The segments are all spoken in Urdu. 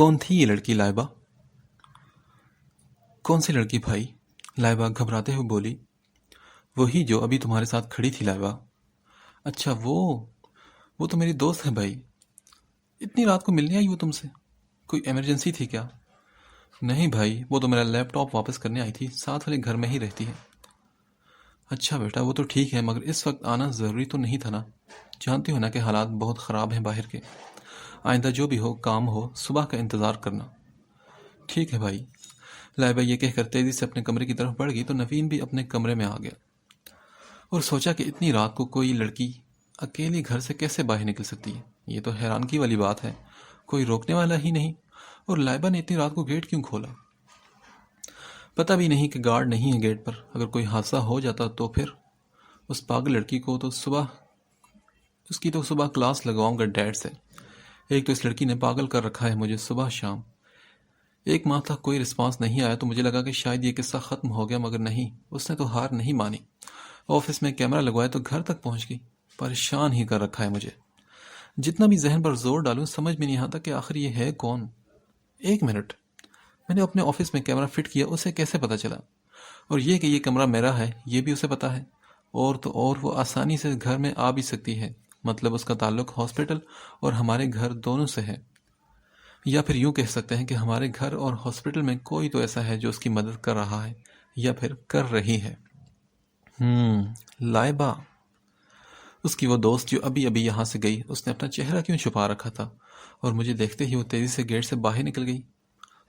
کون تھی یہ لڑکی لائبہ؟ کون سی لڑکی بھائی؟ لائبہ گھبراتے ہوئے بولی۔ وہی جو ابھی تمہارے ساتھ کھڑی تھی لائبہ۔ اچھا وہ تو میری دوست ہے بھائی۔ اتنی رات کو ملنے آئی وہ تم سے؟ کوئی ایمرجنسی تھی کیا؟ نہیں بھائی، وہ تو میرا لیپ ٹاپ واپس کرنے آئی تھی، ساتھ والے گھر میں ہی رہتی ہے۔ اچھا بیٹا، وہ تو ٹھیک ہے، مگر اس وقت آنا ضروری تو نہیں تھا نا؟ جانتی ہو نا کہ حالات بہت خراب ہیں باہر کے۔ آئندہ جو بھی ہو کام ہو، صبح کا انتظار کرنا۔ ٹھیک ہے بھائی۔ لائبہ یہ کہہ کر تیزی سے اپنے کمرے کی طرف بڑھ گئی تو نوین بھی اپنے کمرے میں آ گیا اور سوچا کہ اتنی رات کو کوئی لڑکی اکیلی گھر سے کیسے باہر نکل سکتی ہے؟ یہ تو حیرانگی والی بات ہے، کوئی روکنے والا ہی نہیں، اور لائبہ نے اتنی رات کو گیٹ کیوں کھولا؟ پتہ بھی نہیں کہ گارڈ نہیں ہے گیٹ پر، اگر کوئی حادثہ ہو جاتا تو پھر اس پاگل لڑکی کو تو صبح کلاس لگواؤں گا ڈیڈ سے۔ ایک تو اس لڑکی نے پاگل کر رکھا ہے مجھے صبح شام۔ ایک ماہ تک کوئی رسپانس نہیں آیا تو مجھے لگا کہ شاید یہ قصہ ختم ہو گیا، مگر نہیں، اس نے تو ہار نہیں مانی۔ آفس میں کیمرہ لگوایا تو گھر تک پہنچ گئی۔ پریشان ہی کر رکھا ہے مجھے، جتنا بھی ذہن پر زور ڈالوں سمجھ میں نہیں آتا کہ آخر یہ ہے کون۔ ایک منٹ، میں نے اپنے آفس میں کیمرہ فٹ کیا، اسے کیسے پتا چلا؟ اور یہ کہ یہ کمرہ میرا ہے یہ بھی اسے پتا ہے؟ اور تو اور وہ آسانی سے گھر میں آ بھی سکتی ہے، مطلب اس کا تعلق ہاسپٹل اور ہمارے گھر دونوں سے ہے۔ یا پھر یوں کہہ سکتے ہیں کہ ہمارے گھر اور ہاسپٹل میں کوئی تو ایسا ہے جو اس کی مدد کر رہا ہے یا پھر کر رہی ہے۔ لائبہ، اس کی وہ دوست جو ابھی ابھی یہاں سے گئی، اس نے اپنا چہرہ کیوں چھپا رکھا تھا؟ اور مجھے دیکھتے ہی وہ تیزی سے گیٹ سے باہر نکل گئی۔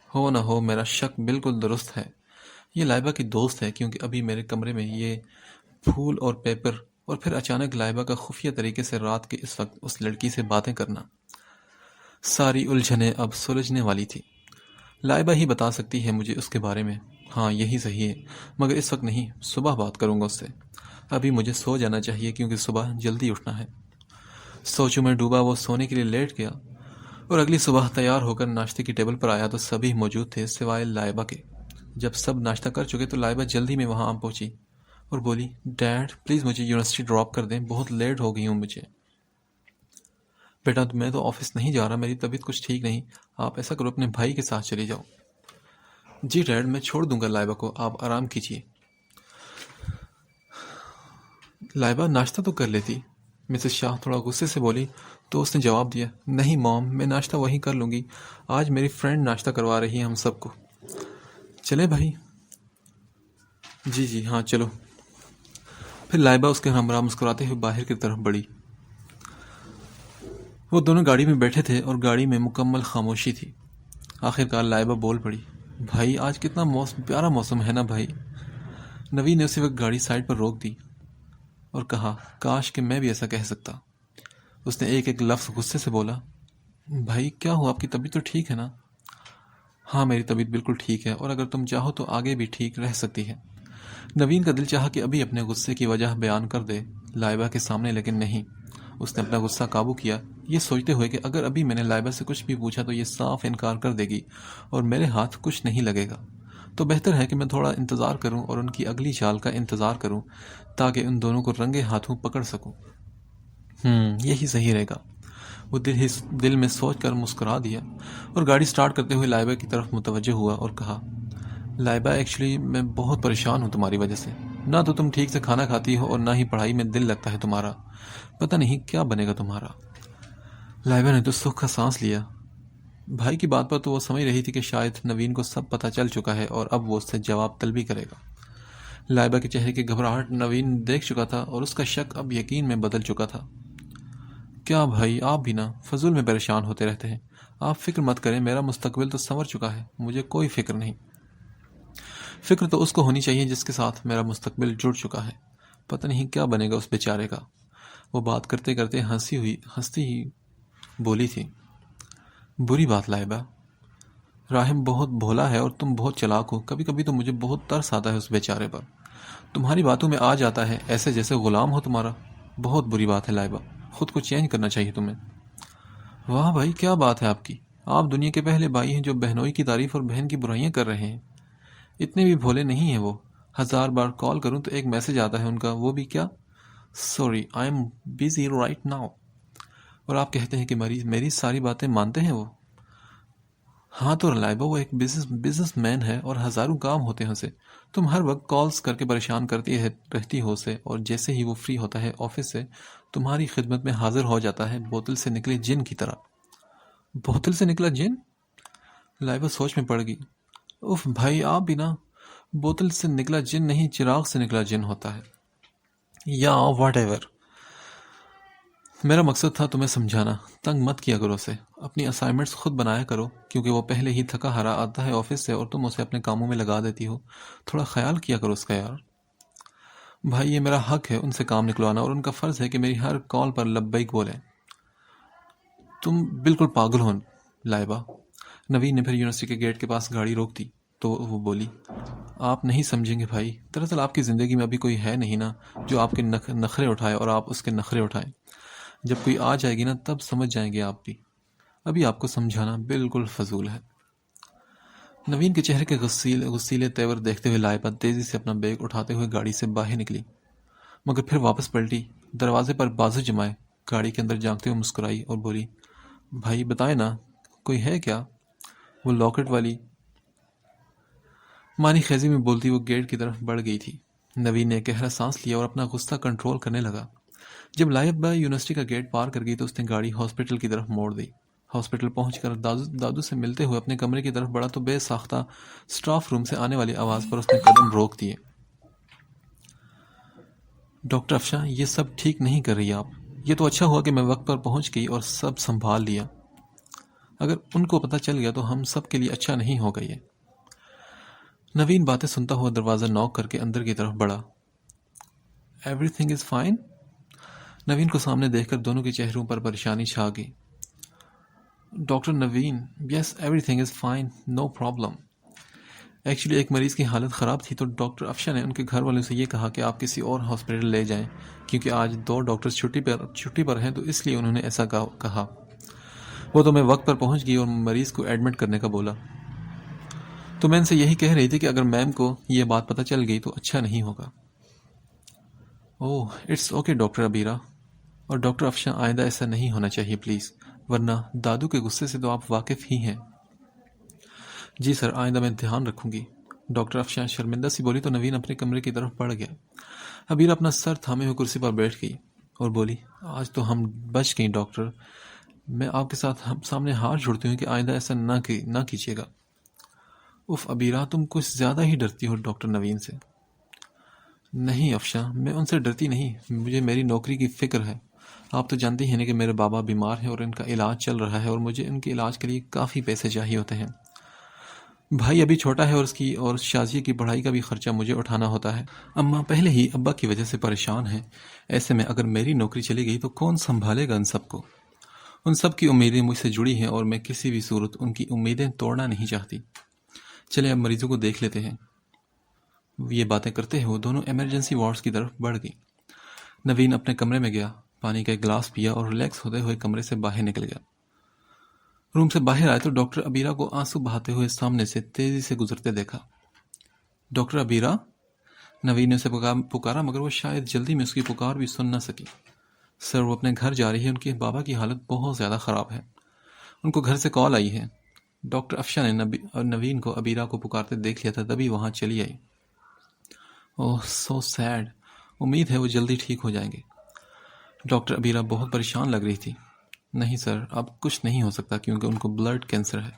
ہو نہ ہو میرا شک بالکل درست ہے، یہ لائبہ کی دوست ہے، کیونکہ ابھی میرے کمرے میں یہ پھول اور پیپر، اور پھر اچانک لائبہ کا خفیہ طریقے سے رات کے اس وقت اس لڑکی سے باتیں کرنا۔ ساری الجھنیں اب سلجھنے والی تھی۔ لائبہ ہی بتا سکتی ہے مجھے اس کے بارے میں۔ ہاں یہی صحیح ہے، مگر اس وقت نہیں، صبح بات کروں گا اس سے۔ ابھی مجھے سو جانا چاہیے کیونکہ صبح جلدی اٹھنا ہے۔ سوچوں میں ڈوبا وہ سونے کے لیے لیٹ گیا، اور اگلی صبح تیار ہو کر ناشتے کی ٹیبل پر آیا تو سبھی موجود تھے سوائے لائبہ کے۔ جب سب ناشتہ کر چکے تو لائبہ جلدی میں وہاں پہنچی اور بولی، ڈیڈ پلیز مجھے یونیورسٹی ڈراپ کر دیں، بہت لیٹ ہو گئی ہوں مجھے۔ بیٹا میں تو آفس نہیں جا رہا، میری طبیعت کچھ ٹھیک نہیں، آپ ایسا کرو اپنے بھائی کے ساتھ چلی جاؤ۔ جی ڈیڈ، میں چھوڑ دوں گا لائبہ کو، آپ آرام کیجیے۔ لائبہ ناشتہ تو کر لیتی، مسز شاہ تھوڑا غصے سے بولی تو اس نے جواب دیا، نہیں موم، میں ناشتہ وہیں کر لوں گی، آج میری فرینڈ ناشتہ کروا رہی ہے ہم سب کو۔ چلے بھائی؟ جی ہاں چلو۔ پھر لائبہ اس کے ہمراہ مسکراتے ہوئے باہر کی طرف بڑھی۔ وہ دونوں گاڑی میں بیٹھے تھے اور گاڑی میں مکمل خاموشی تھی۔ آخرکار لائبہ بول پڑی، بھائی آج کتنا پیارا موسم ہے نا بھائی۔ نوین نے اسی وقت گاڑی سائڈ پر روک دی اور کہا، کاش کہ میں بھی ایسا کہہ سکتا۔ اس نے ایک ایک لفظ غصے سے بولا۔ بھائی کیا ہوا، آپ کی طبیعت تو ٹھیک ہے نا؟ ہاں میری طبیعت بالکل ٹھیک ہے، اور اگر تم چاہو تو آگے بھی ٹھیک رہ سکتی ہے۔ نوین کا دل چاہا کہ ابھی اپنے غصے کی وجہ بیان کر دے لائبہ کے سامنے، لیکن نہیں، اس نے اپنا غصہ قابو کیا، یہ سوچتے ہوئے کہ اگر ابھی میں نے لائبہ سے کچھ بھی پوچھا تو یہ صاف انکار کر دے گی اور میرے ہاتھ کچھ نہیں لگے گا، تو بہتر ہے کہ میں تھوڑا انتظار کروں اور ان کی اگلی چال کا انتظار کروں تاکہ ان دونوں کو رنگے ہاتھوں پکڑ سکوں۔ یہی صحیح رہے گا۔ وہ دل میں سوچ کر مسکرا دیا اور گاڑی سٹارٹ کرتے ہوئے لائبہ کی طرف متوجہ ہوا اور کہا، لائبہ ایکچولی میں بہت پریشان ہوں تمہاری وجہ سے، نہ تو تم ٹھیک سے کھانا کھاتی ہو اور نہ ہی پڑھائی میں دل لگتا ہے تمہارا، پتہ نہیں کیا بنے گا تمہارا۔ لائبہ نے تو سکھ کا سانس لیا۔ بھائی کی بات پر تو وہ سمجھ رہی تھی کہ شاید نوین کو سب پتہ چل چکا ہے اور اب وہ اس سے جواب طلبی کرے گا۔ لائبہ کے چہرے کی گھبراہٹ نوین دیکھ چکا تھا اور اس کا شک اب یقین میں بدل چکا تھا۔ کیا بھائی، آپ بھی نا فضول میں پریشان ہوتے رہتے ہیں، آپ فکر مت کریں، میرا مستقبل تو سنور چکا ہے، مجھے کوئی فکر نہیں۔ فکر تو اس کو ہونی چاہیے جس کے ساتھ میرا مستقبل جڑ چکا ہے، پتہ نہیں کیا بنے گا اس بیچارے کا۔ وہ بات کرتے کرتے ہنستی ہی بولی تھی، بری بات لائبہ، راہم بہت بھولا ہے اور تم بہت چلاک ہو، کبھی کبھی تو مجھے بہت ترس آتا ہے اس بیچارے پر، تمہاری باتوں میں آ جاتا ہے ایسے جیسے غلام ہو تمہارا، بہت بری بات ہے لائبہ، خود کو چینج کرنا چاہیے تمہیں۔ واہ بھائی کیا بات ہے آپ کی، آپ دنیا کے پہلے بھائی ہیں جو بہنوئی کی تعریف اور بہن کی برائیاں کر رہے ہیں۔ اتنے بھی بھولے نہیں ہیں وہ، 1000 بار کال کروں تو ایک میسج آتا ہے ان کا، وہ بھی کیا، sorry I am busy right now, اور آپ کہتے ہیں کہ میری ساری باتیں مانتے ہیں وہ۔ ہاں تو لائبہ وہ ایک بزنس مین ہے اور ہزاروں کام ہوتے ہیں اسے. تم ہر وقت کالز کر کے پریشان رہتی ہو اسے، اور جیسے ہی وہ فری ہوتا ہے آفس سے تمہاری خدمت میں حاضر ہو جاتا ہے بوتل سے نکلے جن کی طرح. بوتل سے نکلا جن؟ لائبہ سوچ میں پڑ گئی. اف بھائی آپ بھی نا. بوتل سے نکلا جن نہیں، چراغ سے نکلا جن ہوتا ہے. یا واٹ ایور. میرا مقصد تھا تمہیں سمجھانا. تنگ مت کیا کرو اسے. اپنی اسائنمنٹس خود بنایا کرو، کیونکہ وہ پہلے ہی تھکا ہرا آتا ہے آفس سے اور تم اسے اپنے کاموں میں لگا دیتی ہو. تھوڑا خیال کیا کرو اس کا یار. بھائی یہ میرا حق ہے ان سے کام نکلوانا، اور ان کا فرض ہے کہ میری ہر کال پر لبیک بولیں. تم بالکل پاگل ہو لائبہ. نوین نے پھر یونیورسٹی کے گیٹ کے پاس گاڑی روک دی تو وہ بولی. آپ نہیں سمجھیں گے بھائی. دراصل آپ کی زندگی میں ابھی کوئی ہے نہیں نا جو آپ کے نخرے اٹھائے اور آپ اس کے نخرے اٹھائیں. جب کوئی آ جائے گی نا تب سمجھ جائیں گے آپ بھی. ابھی آپ کو سمجھانا بالکل فضول ہے. نوین کے چہرے کے غصیلے تیور دیکھتے ہوئے لائبہ تیزی سے اپنا بیگ اٹھاتے ہوئے گاڑی سے باہر نکلی، مگر پھر واپس پلٹی، دروازے پر بازو جمائے، گاڑی کے اندر جھانکتے ہوئے مسکرائی اور بولی. بھائی بتائے نا، کوئی ہے کیا؟ وہ لاکٹ والی. مانی خیزی میں بولتی وہ گیٹ کی طرف بڑھ گئی تھی. نوین نے گہرا سانس لیا اور اپنا غصہ کنٹرول کرنے لگا. جب لائبہ یونیورسٹی کا گیٹ پار کر گئی تو اس نے گاڑی ہاسپٹل کی طرف موڑ دی. ہاسپٹل پہنچ کر دادو سے ملتے ہوئے اپنے کمرے کی طرف بڑھا تو بے ساختہ سٹاف روم سے آنے والی آواز پر اس نے قدم روک دیے. ڈاکٹر افشاں، یہ سب ٹھیک نہیں کر رہی آپ. یہ تو اچھا ہوا کہ میں وقت پر پہنچ گئی اور سب سنبھال لیا. اگر ان کو پتہ چل گیا تو ہم سب کے لیے اچھا نہیں ہوگا یہ. نوین باتیں سنتا ہوا دروازہ نوک کر کے اندر کی طرف بڑھا. Everything is fine? Naveen کو سامنے دیکھ کر دونوں کے چہروں پر پریشانی چھا گئی. Doctor Naveen, yes everything is fine, no problem. Actually ایک مریض کی حالت خراب تھی تو ڈاکٹر افشا نے ان کے گھر والوں سے یہ کہا کہ آپ کسی اور ہاسپٹل لے جائیں، کیونکہ آج 2 ڈاکٹرز چھٹی پر ہیں، تو اس لیے انہوں نے ایسا کہا. وہ تو میں وقت پر پہنچ گئی اور مریض کو ایڈمٹ کرنے کا بولا. تو میں ان سے یہی کہہ رہی تھی کہ اگر میم کو یہ بات پتہ چل گئی تو اچھا نہیں ہوگا. اوہ اٹس اوکے ڈاکٹر ابیرا. اور ڈاکٹر افشاں، آئندہ ایسا نہیں ہونا چاہیے پلیز، ورنہ دادو کے غصے سے تو آپ واقف ہی ہیں. جی سر، آئندہ میں دھیان رکھوں گی. ڈاکٹر افشاں شرمندہ سی بولی تو نوین اپنے کمرے کی طرف بڑھ گیا. ابیرا اپنا سر تھامے ہوئے کرسی پر بیٹھ گئی اور بولی. آج تو ہم بچ گئیں ڈاکٹر. میں آپ کے ساتھ سامنے ہاتھ جوڑتی ہوں کہ آئندہ ایسا نہ کیجیے گا. اف ابیرا، تم کچھ زیادہ ہی ڈرتی ہو ڈاکٹر نوین سے. نہیں افشاں، میں ان سے ڈرتی نہیں، مجھے میری نوکری کی فکر ہے. آپ تو جانتی ہیں کہ میرے بابا بیمار ہیں اور ان کا علاج چل رہا ہے اور مجھے ان کے علاج کے لیے کافی پیسے چاہیے ہوتے ہیں. بھائی ابھی چھوٹا ہے اور شازیہ کی پڑھائی کا بھی خرچہ مجھے اٹھانا ہوتا ہے. اماں پہلے ہی ابا کی وجہ سے پریشان ہیں. ایسے میں اگر میری نوکری چلی گئی تو کون سنبھالے گا ان سب کو؟ ان سب کی امیدیں مجھ سے جڑی ہیں اور میں کسی بھی صورت ان کی امیدیں توڑنا نہیں چاہتی. چلیں اب مریضوں کو دیکھ لیتے ہیں. یہ باتیں کرتے ہوئے دونوں ایمرجنسی وارڈز کی طرف بڑھ گئی. نوین اپنے کمرے میں گیا، پانی کا ایک گلاس پیا اور ریلیکس ہوتے ہوئے کمرے سے باہر نکل گیا. روم سے باہر آئے تو ڈاکٹر ابیرا کو آنسو بہاتے ہوئے سامنے سے تیزی سے گزرتے دیکھا. ڈاکٹر ابیرا؟ نوین نے اسے پکارا مگر وہ شاید جلدی میں اس کی پکار بھی سن نہ سکی. سر، وہ اپنے گھر جا رہی ہے، ان کے بابا کی حالت بہت زیادہ خراب ہے، ان کو گھر سے کال آئی ہے. ڈاکٹر افشا نے نوین کو ابیرا کو پکارتے دیکھ لیا تھا تبھی وہاں چلی آئی. اوہ سو سیڈ. امید ہے وہ جلدی ٹھیک ہو جائیں گے. ڈاکٹر ابیرا بہت پریشان لگ رہی تھی. نہیں سر، اب کچھ نہیں ہو سکتا کیونکہ ان کو بلڈ کینسر ہے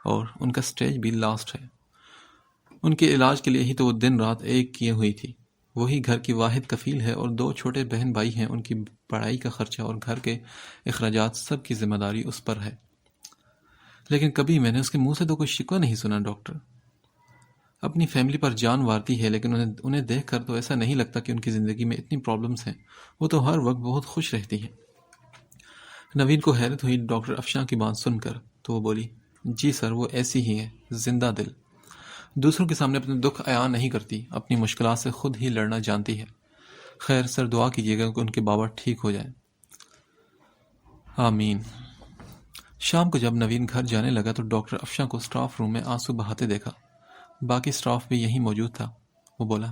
اور ان کا سٹیج بھی لاسٹ ہے. ان کے علاج کے لیے ہی تو وہ دن رات ایک کیے ہوئی تھی. وہی گھر کی واحد کفیل ہے اور 2 چھوٹے بہن بھائی ہیں. ان کی پڑھائی کا خرچہ اور گھر کے اخراجات سب کی ذمہ داری اس پر ہے. لیکن کبھی میں نے اس کے منہ سے تو کوئی شکوہ نہیں سنا. ڈاکٹر اپنی فیملی پر جان وارتی ہے، لیکن انہیں دیکھ کر تو ایسا نہیں لگتا کہ ان کی زندگی میں اتنی پرابلمز ہیں. وہ تو ہر وقت بہت خوش رہتی ہے. نوین کو حیرت ہوئی ڈاکٹر افشاں کی بات سن کر تو وہ بولی. جی سر، وہ ایسی ہی ہے، زندہ دل. دوسروں کے سامنے اپنے دکھ عیاں نہیں کرتی، اپنی مشکلات سے خود ہی لڑنا جانتی ہے. خیر سر، دعا کیجیے گا کہ ان کے بابا ٹھیک ہو جائیں. آمین. شام کو جب نوین گھر جانے لگا تو ڈاکٹر افشاں کو سٹاف روم میں آنسو بہاتے دیکھا. باقی سٹاف بھی یہیں موجود تھا. وہ بولا.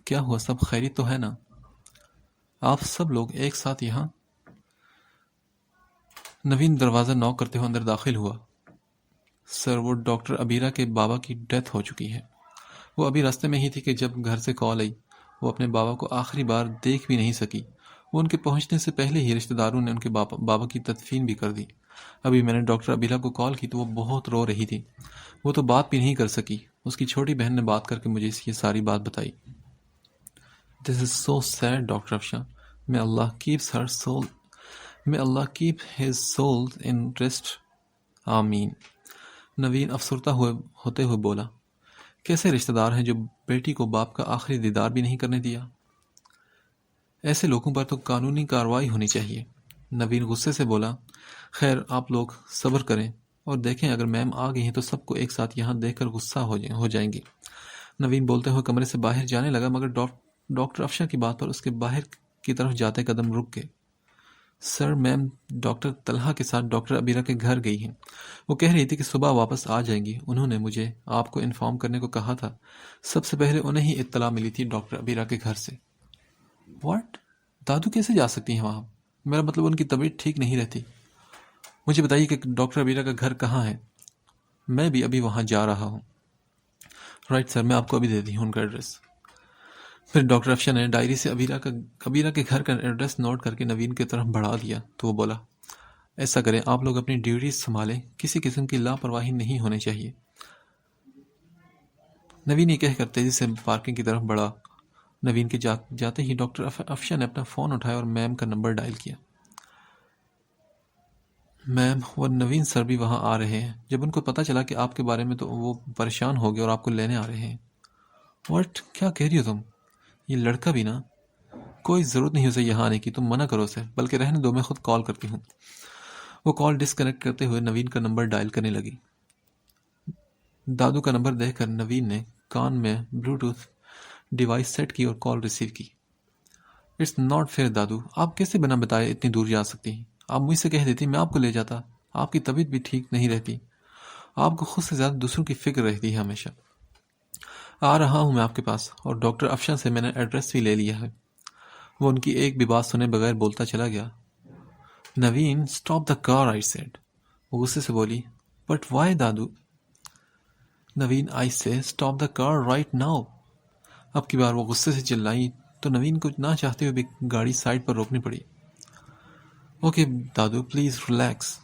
کیا ہوا، سب خیریت تو ہے نا؟ آپ سب لوگ ایک ساتھ یہاں؟ نوین دروازہ نوک کرتے ہوئے اندر داخل ہوا. سر وہ ڈاکٹر ابیرہ کے بابا کی ڈیتھ ہو چکی ہے. وہ ابھی راستے میں ہی تھی کہ جب گھر سے کال آئی. وہ اپنے بابا کو آخری بار دیکھ بھی نہیں سکی. وہ ان کے پہنچنے سے پہلے ہی رشتہ داروں نے ان کے بابا کی تدفین بھی کر دی. ابھی میں نے ڈاکٹر ابیرہ کو کال کی تو وہ بہت رو رہی تھی. وہ تو بات بھی نہیں کر سکی. اس کی چھوٹی بہن نے بات کر کے مجھے یہ ساری بات بتائی. This is so sad, Dr. Afshan. May Allah keep his soul in rest. آمین. نوین افسردہ ہوتے ہوئے بولا. کیسے رشتہ دار ہیں جو بیٹی کو باپ کا آخری دیدار بھی نہیں کرنے دیا؟ ایسے لوگوں پر تو قانونی کارروائی ہونی چاہیے. نوین غصے سے بولا. خیر آپ لوگ صبر کریں اور دیکھیں اگر میم آ گئی ہیں تو سب کو ایک ساتھ یہاں دیکھ کر غصہ ہو جائیں گے. نوین بولتے ہوئے کمرے سے باہر جانے لگا مگر ڈاکٹر افشاں کی بات پر اس کے باہر کی طرف جاتے قدم رک گئے. سر میم ڈاکٹر طلحہ کے ساتھ ڈاکٹر ابیرہ کے گھر گئی ہیں. وہ کہہ رہی تھی کہ صبح واپس آ جائیں گی. انہوں نے مجھے آپ کو انفارم کرنے کو کہا تھا. سب سے پہلے انہیں ہی اطلاع ملی تھی ڈاکٹر ابیرہ کے گھر سے. واٹ؟ دادو کیسے جا سکتی ہیں وہاں؟ میرا مطلب ان کی طبیعت ٹھیک نہیں رہتی. مجھے بتائیے کہ ڈاکٹر ابیرہ کا گھر کہاں ہے؟ میں بھی ابھی وہاں جا رہا ہوں. رائٹ سر میں آپ کو ابھی دیتی ہوں ان کا ایڈریس. پھر ڈاکٹر افشاں نے ڈائری سے ابیرہ کے گھر کا ایڈریس نوٹ کر کے نوین کی طرف بڑھا دیا تو وہ بولا. ایسا کریں آپ لوگ اپنی ڈیوٹیز سنبھالیں. کسی قسم کی لاپرواہی نہیں ہونی چاہیے. نوین یہ کہہ کر تیزی سے پارکنگ کی طرف بڑھا. نوین کے جاتے ہی ڈاکٹر افشاں نے اپنا فون اٹھایا اور میم کا نمبر ڈائل کیا. میم وہ نوین سر بھی وہاں آ رہے ہیں. جب ان کو پتہ چلا کہ آپ کے بارے میں تو وہ پریشان ہو گئے اور آپ کو لینے آ رہے ہیں. واٹ؟ کیا کہہ رہی ہو تم؟ یہ لڑکا بھی نا. کوئی ضرورت نہیں اسے یہاں آنے کی. تم منع کرو اسے. بلکہ رہنے دو میں خود کال کرتی ہوں. وہ کال ڈسکنیکٹ کرتے ہوئے نوین کا نمبر ڈائل کرنے لگی. دادو کا نمبر دیکھ کر نوین نے کان میں بلوٹوتھ ڈیوائس سیٹ کی اور کال ریسیو کی. اٹس ناٹ فیئر دادو. آپ کیسے بنا بتائے اتنی دور جا سکتی ہیں؟ آپ مجھ سے کہہ دیتی میں آپ کو لے جاتا. آپ کی طبیعت بھی ٹھیک نہیں رہتی. آپ کو خود سے زیادہ دوسروں کی فکر رہتی ہے ہمیشہ. آ رہا ہوں میں آپ کے پاس. اور ڈاکٹر افشاں سے میں نے ایڈریس بھی لے لیا ہے. وہ ان کی ایک بھی بات سنے بغیر بولتا چلا گیا. Naveen stop the car I said. وہ غصے سے بولی. بٹ وائی دادو؟ Naveen I say stop the car right now. اب کی بار وہ غصے سے چلائی تو نوین کو نہ چاہتے ہوئے بھی گاڑی سائڈ پر روکنی پڑی. Okay Dadu please relax.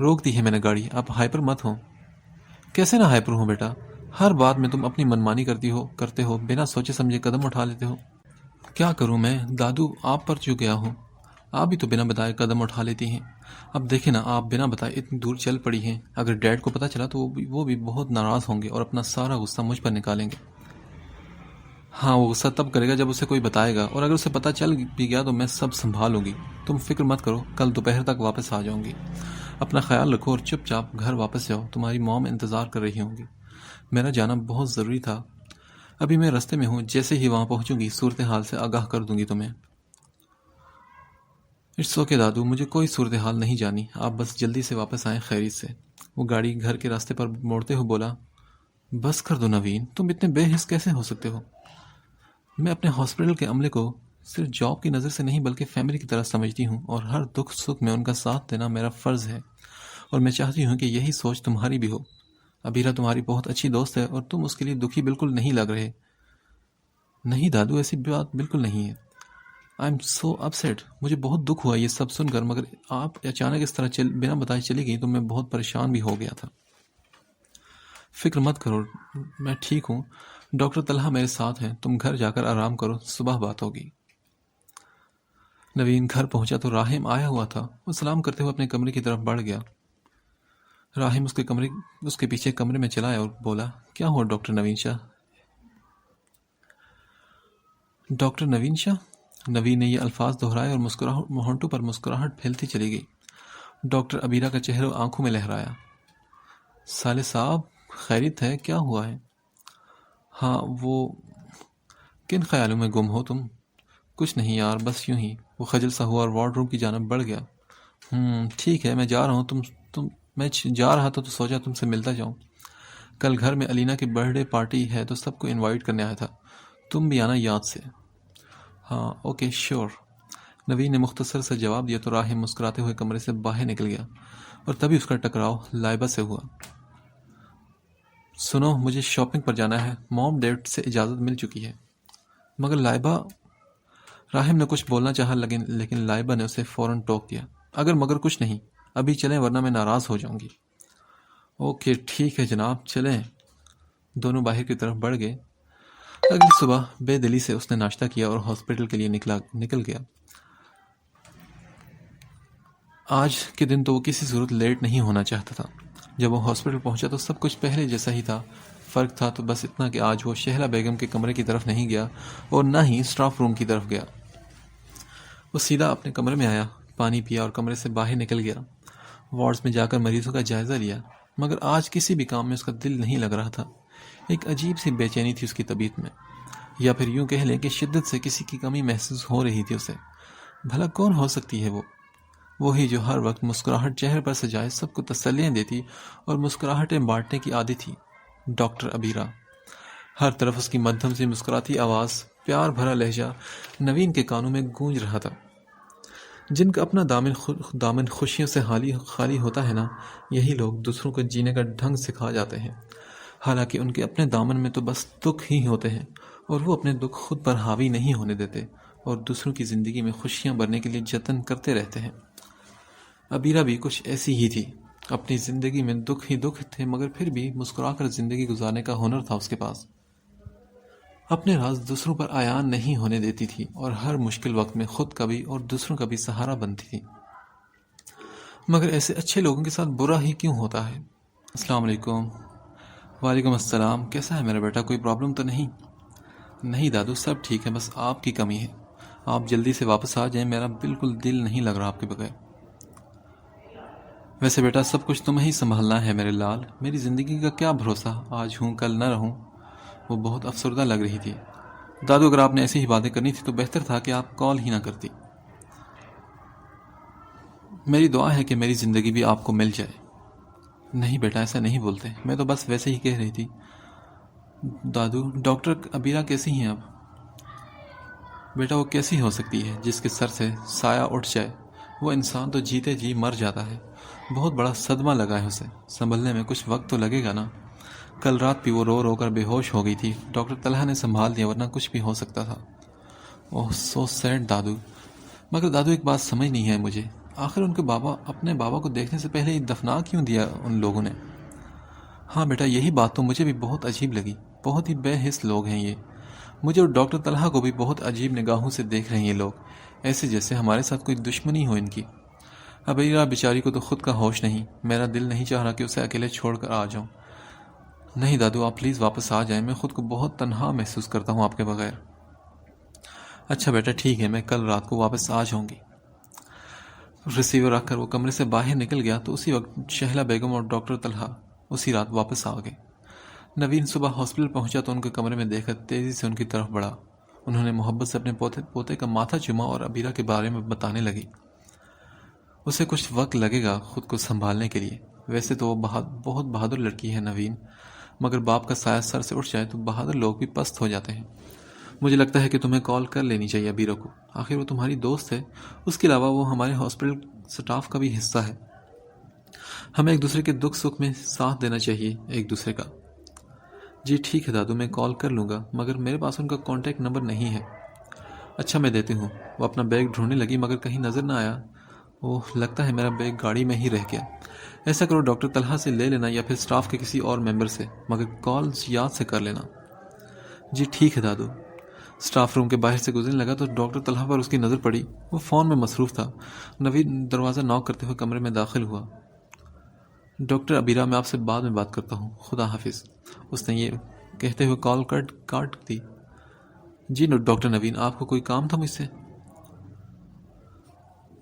روک دی ہے میں نے گاڑی. آپ ہائپر مت ہو. کیسے نہ ہائپر ہوں بیٹا؟ ہر بات میں تم اپنی منمانی کرتے ہو. بنا سوچے سمجھے قدم اٹھا لیتے ہو. کیا کروں میں دادو؟ آپ پر چو گیا ہوں. آپ بھی تو بنا بتائے قدم اٹھا لیتی ہیں. اب دیکھیں نا آپ بنا بتائے اتنی دور چل پڑی ہیں. اگر ڈیڈ کو پتہ چلا تو وہ بھی بہت ناراض ہوں گے اور اپنا سارا غصہ مجھ پر نکالیں گے. ہاں وہ غصہ تب کرے گا جب اسے کوئی بتائے گا. اور اگر اسے پتہ چل بھی گیا تو میں سب سنبھالوں گی. تم فکر مت کرو. کل دوپہر تک واپس آ جاؤں گی. اپنا خیال رکھو اور چپ چاپ گھر واپس جاؤ. تمہاری موم انتظار کر رہی ہوں گی. میرا جانا بہت ضروری تھا. ابھی میں راستے میں ہوں. جیسے ہی وہاں پہنچوں گی صورتحال سے آگاہ کر دوں گی تمہیں. اٹس اوکے دادو. مجھے کوئی صورتحال نہیں جانی. آپ بس جلدی سے واپس آئیں خیریت سے. وہ گاڑی گھر کے راستے پر موڑتے ہوئے بولا. بس کر دو نوین. تم اتنے بے حس کیسے ہو سکتے ہو؟ میں اپنے ہاسپٹل کے عملے کو صرف جاب کی نظر سے نہیں بلکہ فیملی کی طرح سمجھتی ہوں اور ہر دکھ سکھ میں ان کا ساتھ دینا میرا فرض ہے. اور میں چاہتی ہوں کہ یہی سوچ تمہاری بھی ہو. ابیرہ تمہاری بہت اچھی دوست ہے اور تم اس کے لیے دکھی بالکل نہیں لگ رہے. نہیں دادو ایسی بات بالکل نہیں ہے. I am so upset. مجھے بہت دکھ ہوا یہ سب سن کر. مگر آپ اچانک اس طرح بنا بتائے چلی گئی تو میں بہت پریشان بھی ہو گیا تھا. فکر مت کرو میں ٹھیک ہوں. ڈاکٹر طلحہ میرے ساتھ ہیں. تم گھر جا کر آرام کرو. صبح بات ہوگی. نوین گھر پہنچا تو راہم آیا ہوا تھا. وہ سلام کرتے ہوئے اپنے کمرے کی طرف بڑھ گیا. راہم اس کے پیچھے کمرے میں چلا آیا اور بولا. کیا ہوا ڈاکٹر نوین شاہ؟ ڈاکٹر نوین شاہ؟ نوین نے یہ الفاظ دہرائے اور ہونٹوں پر مسکراہٹ پھیلتی چلی گئی. ڈاکٹر ابیرہ کا چہرہ آنکھوں میں لہرایا. سالے صاحب خیریت ہے؟ کیا ہوا ہے؟ ہاں وہ کن خیالوں میں گم ہو تم؟ کچھ نہیں یار بس یوں ہی. وہ خجل سا ہوا اور وارڈ روم کی جانب بڑھ گیا. ٹھیک ہے میں جا رہا ہوں. میں جا رہا تھا تو سوچا تم سے ملتا جاؤں. کل گھر میں علینا کی برتھ ڈے پارٹی ہے تو سب کو انوائٹ کرنے آیا تھا. تم بھی آنا یاد سے. ہاں اوکے شیور. نوین نے مختصر سے جواب دیا تو راہم مسکراتے ہوئے کمرے سے باہر نکل گیا اور تبھی اس کا ٹکراؤ لائبہ سے ہوا. سنو، مجھے شاپنگ پر جانا ہے، موم ڈیڈ سے اجازت مل چکی ہے۔ مگر لائبہ، راہم نے کچھ بولنا چاہا لیکن لائبہ نے اسے فوراً ٹوک دیا۔ اگر مگر کچھ نہیں، ابھی چلیں ورنہ میں ناراض ہو جاؤں گی۔ اوکے ٹھیک ہے جناب، چلیں۔ دونوں باہر کی طرف بڑھ گئے۔ اگلی صبح بے دلی سے اس نے ناشتہ کیا اور ہاسپٹل کے لیے نکل گیا۔ آج کے دن تو وہ کسی صورت لیٹ نہیں ہونا چاہتا تھا۔ جب وہ ہاسپٹل پہنچا تو سب کچھ پہلے جیسا ہی تھا۔ فرق تھا تو بس اتنا کہ آج وہ شہلا بیگم کے کمرے کی طرف نہیں گیا اور نہ ہی اسٹاف روم کی طرف گیا۔ وہ سیدھا اپنے کمرے میں آیا، پانی پیا اور کمرے سے باہر نکل گیا۔ وارڈز میں جا کر مریضوں کا جائزہ لیا، مگر آج کسی بھی کام میں اس کا دل نہیں لگ رہا تھا۔ ایک عجیب سی بے چینی تھی اس کی طبیعت میں، یا پھر یوں کہہ لیں کہ شدت سے کسی کی کمی محسوس ہو رہی تھی اسے۔ بھلا کون ہو سکتی ہے وہ؟ وہی جو ہر وقت مسکراہٹ چہرے پر سجائے سب کو تسلیاں دیتی اور مسکراہٹیں بانٹنے کی عادی تھی، ڈاکٹر ابیرہ۔ ہر طرف اس کی مدھم سی مسکراتی آواز، پیار بھرا لہجہ نوین کے کانوں میں گونج رہا تھا۔ جن کا اپنا دامن خوشیوں سے خالی ہوتا ہے نا، یہی لوگ دوسروں کو جینے کا ڈھنگ سکھا جاتے ہیں۔ حالانکہ ان کے اپنے دامن میں تو بس دکھ ہی ہوتے ہیں، اور وہ اپنے دکھ خود پر حاوی نہیں ہونے دیتے اور دوسروں کی زندگی میں خوشیاں بھرنے کے لیے جتن کرتے رہتے ہیں۔ ابیرہ بھی کچھ ایسی ہی تھی۔ اپنی زندگی میں دکھ ہی دکھ تھے، مگر پھر بھی مسکرا کر زندگی گزارنے کا ہنر تھا اس کے پاس۔ اپنے راز دوسروں پر عیان نہیں ہونے دیتی تھی اور ہر مشکل وقت میں خود کا بھی اور دوسروں کا بھی سہارا بنتی تھی۔ مگر ایسے اچھے لوگوں کے ساتھ برا ہی کیوں ہوتا ہے؟ السلام علیکم۔ وعلیکم السلام۔ کیسا ہے میرا بیٹا؟ کوئی پرابلم تو نہیں؟ نہیں دادو، سب ٹھیک ہے، بس آپ کی کمی ہے۔ آپ جلدی سے واپس آ جائیں، میرا بالکل دل نہیں لگ رہا آپ کے بغیر۔ ویسے بیٹا سب کچھ تمہیں ہی سنبھالنا ہے میرے لال، میری زندگی کا کیا بھروسہ، آج ہوں کل نہ رہوں۔ وہ بہت افسردہ لگ رہی تھی۔ دادو، اگر آپ نے ایسی ہی باتیں کرنی تھی تو بہتر تھا کہ آپ کال ہی نہ کرتی۔ میری دعا ہے کہ میری زندگی بھی آپ کو مل جائے۔ نہیں بیٹا، ایسا نہیں بولتے، میں تو بس ویسے ہی کہہ رہی تھی۔ دادو، ڈاکٹر ابیرہ کیسی ہیں اب؟ بیٹا وہ کیسی ہو سکتی ہے جس کے سر سے سایہ اٹھ جائے؟ وہ انسان تو جیتے جی مر جاتا ہے۔ بہت بڑا صدمہ لگا ہے اسے، سنبھلنے میں کچھ وقت تو لگے گا نا۔ کل رات بھی وہ رو رو کر بے ہوش ہو گئی تھی، ڈاکٹر طلحہ نے سنبھال دیا ورنہ کچھ بھی ہو سکتا تھا۔ اوہ سو سیڈ دادو۔ مگر دادو ایک بات سمجھ نہیں ہے مجھے، آخر ان کے بابا اپنے بابا کو دیکھنے سے پہلے ہی دفنا کیوں دیا ان لوگوں نے؟ ہاں بیٹا، یہی بات تو مجھے بھی بہت عجیب لگی، بہت ہی بے حس لوگ ہیں یہ۔ مجھے اور ڈاکٹر طلحہ کو بھی بہت عجیب نگاہوں سے دیکھ رہے ہیں یہ لوگ، ایسے جیسے ہمارے ساتھ کوئی دشمنی ہو ان کی۔ ابیرہ بیچاری کو تو خود کا ہوش نہیں، میرا دل نہیں چاہ رہا کہ اسے اکیلے چھوڑ کر آ جاؤں۔ نہیں دادو، آپ پلیز واپس آ جائیں، میں خود کو بہت تنہا محسوس کرتا ہوں آپ کے بغیر۔ اچھا بیٹا ٹھیک ہے، میں کل رات کو واپس آ جاؤں گی۔ ریسیور رکھ کر وہ کمرے سے باہر نکل گیا تو اسی وقت شہلا بیگم اور ڈاکٹر طلحہ اسی رات واپس آ گئے۔ نوین صبح ہاسپٹل پہنچا تو ان کے کمرے میں دیکھ کر تیزی سے ان کی طرف بڑھا۔ انہوں نے محبت سے اپنے پوتے کا ماتھا چوما اور ابیرہ کے بارے میں بتانے لگی۔ اسے کچھ وقت لگے گا خود کو سنبھالنے کے لیے۔ ویسے تو وہ بہت بہادر لڑکی ہے نوین، مگر باپ کا سایہ سر سے اٹھ جائے تو بہادر لوگ بھی پست ہو جاتے ہیں۔ مجھے لگتا ہے کہ تمہیں کال کر لینی چاہیے ابیرہ کو، آخر وہ تمہاری دوست ہے، اس کے علاوہ وہ ہمارے ہاسپٹل سٹاف کا بھی حصہ ہے۔ ہمیں ایک دوسرے کے دکھ سکھ میں ساتھ دینا چاہیے ایک دوسرے کا۔ جی ٹھیک ہے دادو، میں کال کر لوں گا، مگر میرے پاس ان کا کانٹیکٹ نمبر نہیں ہے۔ اچھا میں دیتی ہوں۔ وہ اپنا بیگ ڈھونڈنے لگی مگر کہیں نظر نہ آیا۔ اوہ لگتا ہے میرا بیگ گاڑی میں ہی رہ گیا۔ ایسا کرو ڈاکٹر طلحہ سے لے لینا یا پھر سٹاف کے کسی اور ممبر سے، مگر کالز یاد سے کر لینا۔ جی ٹھیک ہے دادو۔ سٹاف روم کے باہر سے گزرنے لگا تو ڈاکٹر طلحہ پر اس کی نظر پڑی، وہ فون میں مصروف تھا۔ نوین دروازہ ناک کرتے ہوئے کمرے میں داخل ہوا۔ ڈاکٹر ابیرہ، میں آپ سے بعد میں بات کرتا ہوں، خدا حافظ۔ اس نے یہ کہتے ہوئے کال کاٹ دی۔ جی ڈاکٹر نوین، آپ کو کوئی کام تھا مجھ سے؟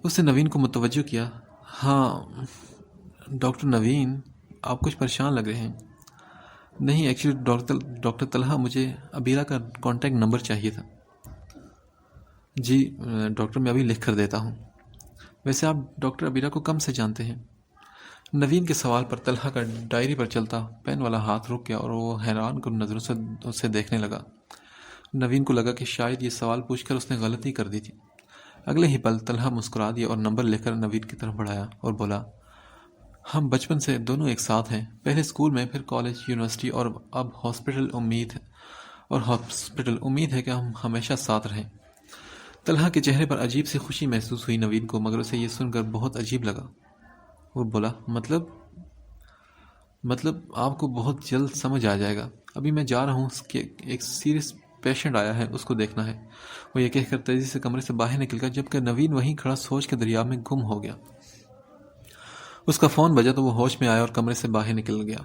اس نے نوین کو متوجہ کیا۔ ہاں ڈاکٹر نوین، آپ کچھ پریشان لگ رہے ہیں۔ نہیں ایکچولی ڈاکٹر طلحہ، مجھے ابیرہ کا کانٹیکٹ نمبر چاہیے تھا۔ جی ڈاکٹر، میں ابھی لکھ کر دیتا ہوں۔ ویسے آپ ڈاکٹر ابیرہ کو کم سے جانتے ہیں؟ نوین کے سوال پر طلحہ کا ڈائری پر چلتا پین والا ہاتھ رک گیا اور وہ حیران کن نظروں سے اسے دیکھنے لگا۔ نوین کو لگا کہ شاید یہ سوال پوچھ کر اس نے غلطی کر دی تھی۔ اگلے ہی پل طلحہ مسکرا دیا اور نمبر لے کر نوین کی طرف بڑھایا اور بولا، ہم بچپن سے دونوں ایک ساتھ ہیں، پہلے اسکول میں، پھر کالج، یونیورسٹی اور اب ہاسپٹل۔ امید ہے کہ ہم ہمیشہ ساتھ رہیں۔ طلحہ کے چہرے پر عجیب سی خوشی محسوس ہوئی نوید کو، مگر اسے یہ سن کر بہت عجیب لگا۔ وہ بولا، مطلب آپ کو بہت جلد سمجھ آ جائے گا۔ ابھی میں جا رہا ہوں کہ ایک سیریس پیشنٹ آیا ہے، اس کو دیکھنا ہے۔ وہ یہ کہہ کر تیزی سے کمرے سے باہر نکل گیا، جبکہ نوید وہیں کھڑا سوچ کے دریا میں گم ہو گیا۔ اس کا فون بجا تو وہ ہوش میں آیا اور کمرے سے باہر نکل گیا۔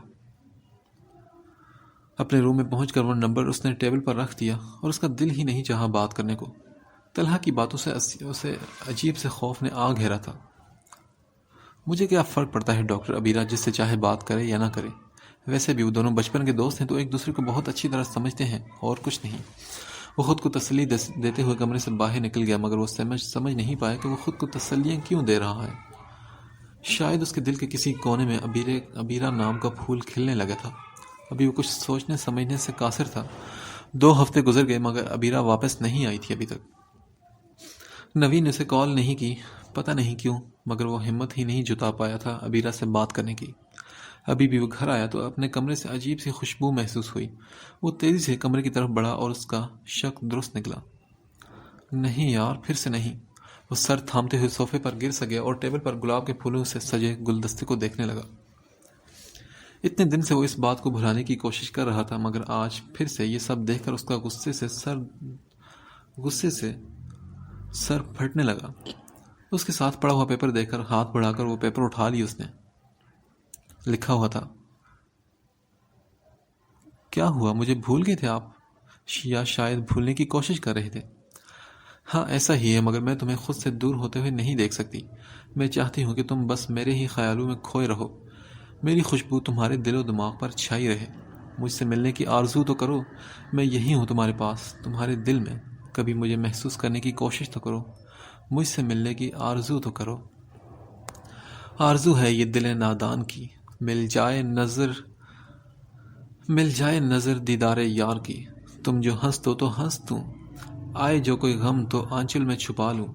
اپنے روم میں پہنچ کر وہ نمبر اس نے ٹیبل پر رکھ دیا اور اس کا دل ہی نہیں چاہا بات کرنے کو۔ طلحہ کی باتوں سے اسے عجیب سے خوف نے آ گھیرا تھا۔ مجھے کیا فرق پڑتا ہے ڈاکٹر عبیرہ جس سے چاہے بات کرے یا نہ کرے، ویسے بھی وہ دونوں بچپن کے دوست ہیں تو ایک دوسرے کو بہت اچھی طرح سمجھتے ہیں، اور کچھ نہیں۔ وہ خود کو تسلی دیتے ہوئے کمرے سے باہر نکل گیا، مگر وہ سمجھ نہیں پایا کہ وہ خود کو تسلیاں کیوں دے رہا ہے۔ شاید اس کے دل کے کسی کونے میں عبیرہ نام کا پھول کھلنے لگا تھا۔ ابھی وہ کچھ سوچنے سمجھنے سے قاصر تھا۔ 2 ہفتے گزر گئے مگر عبیرہ واپس نہیں آئی تھی ابھی تک۔ نوید نے اسے کال نہیں کی، پتہ نہیں کیوں، مگر وہ ہمت ہی نہیں جتا پایا تھا عبیرہ سے بات کرنے کی۔ ابھی بھی وہ گھر آیا تو اپنے کمرے سے عجیب سی خوشبو محسوس ہوئی۔ وہ تیزی سے کمرے کی طرف بڑھا اور اس کا شک درست نکلا۔ نہیں یار، پھر سے نہیں۔ وہ سر تھامتے ہوئے صوفے پر گر سکیا اور ٹیبل پر گلاب کے پھولوں سے سجے گلدستے کو دیکھنے لگا۔ اتنے دن سے وہ اس بات کو بھلانے کی کوشش کر رہا تھا، مگر آج پھر سے یہ سب دیکھ کر اس کا غصے سے سر پھٹنے لگا۔ اس کے ساتھ پڑا ہوا پیپر دیکھ کر ہاتھ بڑھا کر وہ پیپر اٹھا لی اس نے۔ لکھا ہوا تھا، کیا ہوا، مجھے بھول گئے تھے آپ، یا شاید بھولنے کی کوشش کر رہے تھے؟ ہاں ایسا ہی ہے، مگر میں تمہیں خود سے دور ہوتے ہوئے نہیں دیکھ سکتی۔ میں چاہتی ہوں کہ تم بس میرے ہی خیالوں میں کھوئے رہو، میری خوشبو تمہارے دل و دماغ پر چھائی رہے۔ مجھ سے ملنے کی آرزو تو کرو، میں یہی ہوں تمہارے پاس، تمہارے دل میں۔ کبھی مجھے محسوس کرنے کی کوشش تو کرو، مجھ سے ملنے کی آرزو تو کرو۔ آرزو ہے یہ دل نادان کی، مل جائے نظر دیدار یار کی۔ تم جو ہنس دو تو ہنس دوں، آئے جو کوئی غم تو آنچل میں چھپا لوں۔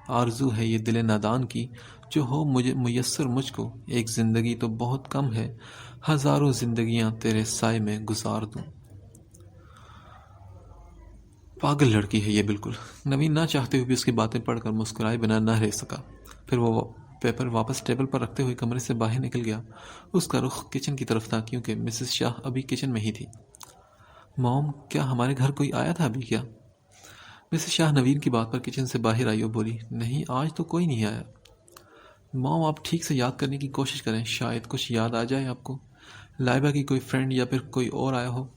آرزو ہے یہ دل نادان کی، جو ہو مجھے میسر مجھ کو۔ ایک زندگی تو بہت کم ہے، ہزاروں زندگیاں تیرے سائے میں گزار دوں۔ پاگل لڑکی ہے یہ بالکل۔ نوید نہ چاہتے ہوئے بھی اس کی باتیں پڑھ کر مسکرائے بنا نہ رہ سکا۔ پھر وہ پیپر واپس ٹیبل پر رکھتے ہوئے کمرے سے باہر نکل گیا۔ اس کا رخ کچن کی طرف تھا، کیونکہ مسز شاہ ابھی کچن میں ہی تھی۔ موم، کیا ہمارے گھر کوئی آیا تھا ابھی کیا؟ مسز شاہ نوید کی بات پر کچن سے باہر آئی اور بولی، نہیں آج تو کوئی نہیں آیا۔ موم، آپ ٹھیک سے یاد کرنے کی کوشش کریں، شاید کچھ یاد آ جائے آپ کو۔ لائبہ کی کوئی فرینڈ یا پھر کوئی اور آیا ہو؟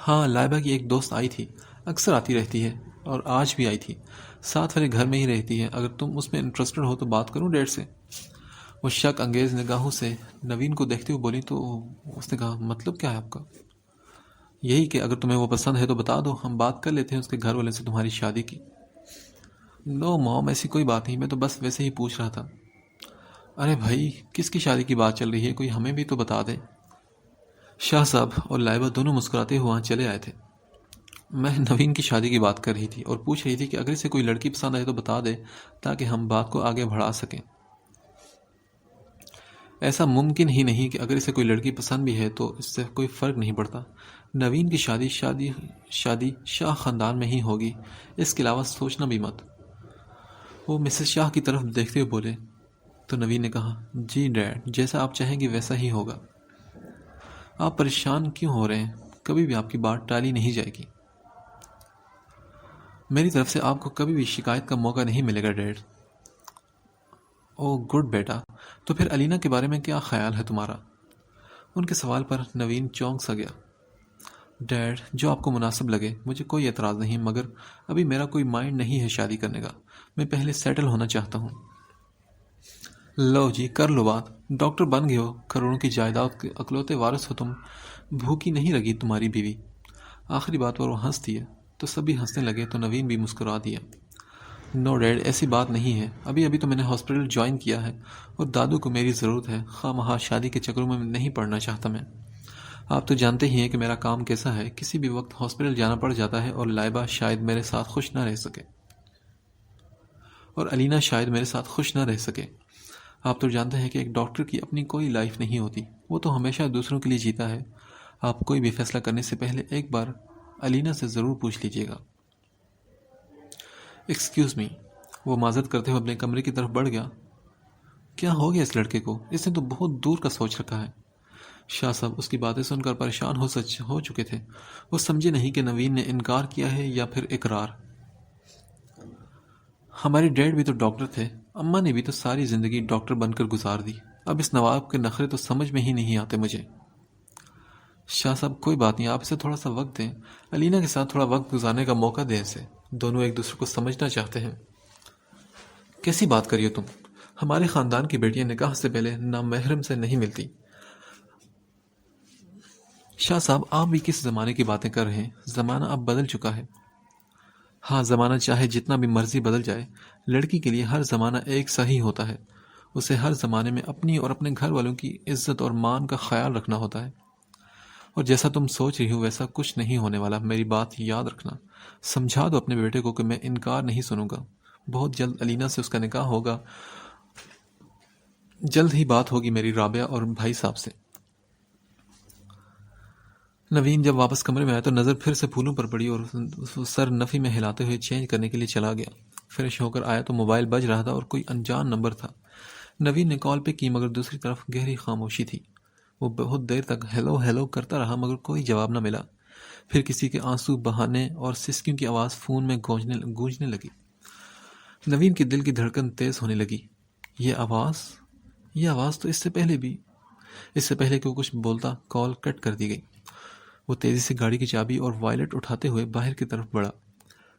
ہاں، لائبہ کی ایک دوست آئی تھی، اکثر آتی رہتی ہے، اور آج بھی آئی تھی۔ ساتھ والے گھر میں ہی رہتی ہے۔ اگر تم اس میں انٹرسٹڈ ہو تو بات کروں ڈیڈ سے؟ وہ شک انگیز نگاہوں سے نوید کو دیکھتے ہوئے بولی، تو اس نے کہا، مطلب کیا ہے آپ کا؟ یہی کہ اگر تمہیں وہ پسند ہے تو بتا دو، ہم بات کر لیتے ہیں اس کے گھر والے سے تمہاری شادی کی۔ نو موم، ایسی کوئی بات نہیں، میں تو بس ویسے ہی پوچھ رہا تھا۔ ارے بھائی، کس کی شادی کی بات چل رہی ہے، کوئی ہمیں بھی تو بتا دے۔ شاہ صاحب اور لائبہ دونوں مسکراتے ہوئے وہاں چلے آئے تھے۔ میں نوین کی شادی کی بات کر رہی تھی اور پوچھ رہی تھی کہ اگر اسے کوئی لڑکی پسند آئے تو بتا دے، تاکہ ہم بات کو آگے بڑھا سکیں۔ ایسا ممکن ہی نہیں کہ اگر اسے کوئی لڑکی پسند بھی ہے تو اس سے کوئی فرق نہیں پڑتا۔ نوین کی شادی شاہ خاندان میں ہی ہوگی، اس کے علاوہ سوچنا بھی مت۔ وہ مسز شاہ کی طرف دیکھتے ہوئے بولے تو نوین نے کہا، جی ڈیڈ، جیسا آپ چاہیں گے ویسا ہی ہوگا۔ آپ پریشان کیوں ہو رہے ہیں؟ کبھی بھی آپ کی بات ٹالی نہیں جائے گی۔ میری طرف سے آپ کو کبھی بھی شکایت کا موقع نہیں ملے گا ڈیڈ۔ او گڈ بیٹا، تو پھر علینا کے بارے میں کیا خیال ہے تمہارا؟ ان کے سوال پر نوین چونک سا گیا۔ ڈیڈ، جو آپ کو مناسب لگے، مجھے کوئی اعتراض نہیں، مگر ابھی میرا کوئی مائنڈ نہیں ہے شادی کرنے کا، میں پہلے سیٹل ہونا چاہتا ہوں۔ لو جی، کر لو بات، ڈاکٹر بن گئے ہو، کروڑوں کی جائیداد کے اکلوتے وارث ہو تم، بھوکی نہیں لگی تمہاری بیوی۔ آخری بات پر وہ ہنس دیا تو سبھی ہنسنے لگے تو نوین بھی مسکرا دیا۔ نو ڈیڈ، ایسی بات نہیں ہے، ابھی تو میں نے ہاسپٹل جوائن کیا ہے اور دادو کو میری ضرورت ہے، خواہ مخواہ شادی کے چکروں میں نہیں پڑنا چاہتا میں۔ آپ تو جانتے ہی ہیں کہ میرا کام کیسا ہے، کسی بھی وقت ہاسپٹل جانا پڑ جاتا ہے، اور لائبہ شاید میرے ساتھ خوش نہ رہ سکے، اور علینا شاید میرے ساتھ خوش نہ رہ سکے۔ آپ تو جانتے ہیں کہ ایک ڈاکٹر کی اپنی کوئی لائف نہیں ہوتی، وہ تو ہمیشہ دوسروں کے لیے جیتا ہے۔ آپ کوئی بھی فیصلہ کرنے سے پہلے ایک بار علینا سے ضرور پوچھ لیجیے گا۔ ایکسکیوز می، وہ معذرت کرتے ہوئے اپنے کمرے کی طرف بڑھ گیا۔ کیا ہو گیا اس لڑکے کو؟ اس نے تو بہت دور کا سوچ رکھا ہے۔ شاہ صاحب اس کی باتیں سن کر پریشان ہو چکے تھے۔ وہ سمجھے نہیں کہ نوین نے انکار کیا ہے یا پھر اقرار۔ ہمارے ڈیڈ بھی تو ڈاکٹر تھے، اماں نے بھی تو ساری زندگی ڈاکٹر بن کر گزار دی۔ اب اس نواب کے نخرے تو سمجھ میں ہی نہیں آتے مجھے۔ شاہ صاحب کوئی بات نہیں، آپ اسے تھوڑا سا وقت دیں، علینا کے ساتھ تھوڑا وقت گزارنے کا موقع دیں اسے، دونوں ایک دوسرے کو سمجھنا چاہتے ہیں۔ کیسی بات کریے تم؟ ہمارے خاندان کی بیٹیاں نکاح سے پہلے نامحرم سے نہیں ملتی۔ شاہ صاحب آپ بھی کس زمانے کی باتیں کر رہے ہیں؟ زمانہ اب بدل چکا ہے۔ ہاں، زمانہ چاہے جتنا بھی مرضی بدل جائے، لڑکی کے لیے ہر زمانہ ایک سا ہی ہوتا ہے۔ اسے ہر زمانے میں اپنی اور اپنے گھر والوں کی عزت اور مان کا خیال رکھنا ہوتا ہے۔ اور جیسا تم سوچ رہی ہو ویسا کچھ نہیں ہونے والا، میری بات یاد رکھنا۔ سمجھا دو اپنے بیٹے کو کہ میں انکار نہیں سنوں گا۔ بہت جلد علینا سے اس کا نکاح ہوگا، جلد ہی بات ہوگی میری رابعہ اور بھائی صاحب سے۔ نوین جب واپس کمرے میں آیا تو نظر پھر سے پھولوں پر پڑی اور سر نفی میں ہلاتے ہوئے چینج کرنے کے لیے چلا گیا۔ فریش ہو کر آیا تو موبائل بج رہا تھا اور کوئی انجان نمبر تھا۔ نوین نے کال پہ کی مگر دوسری طرف گہری خاموشی تھی۔ وہ بہت دیر تک ہیلو ہیلو کرتا رہا مگر کوئی جواب نہ ملا۔ پھر کسی کے آنسو بہانے اور سسکیوں کی آواز فون میں گونجنے لگی۔ نوین کے دل کی دھڑکن تیز ہونے لگی۔ یہ آواز تو اس سے پہلے کہ وہ کچھ بولتا کال کٹ کر دی گئی۔ وہ تیزی سے گاڑی کی چابی اور وائلٹ اٹھاتے ہوئے باہر کی طرف بڑھا۔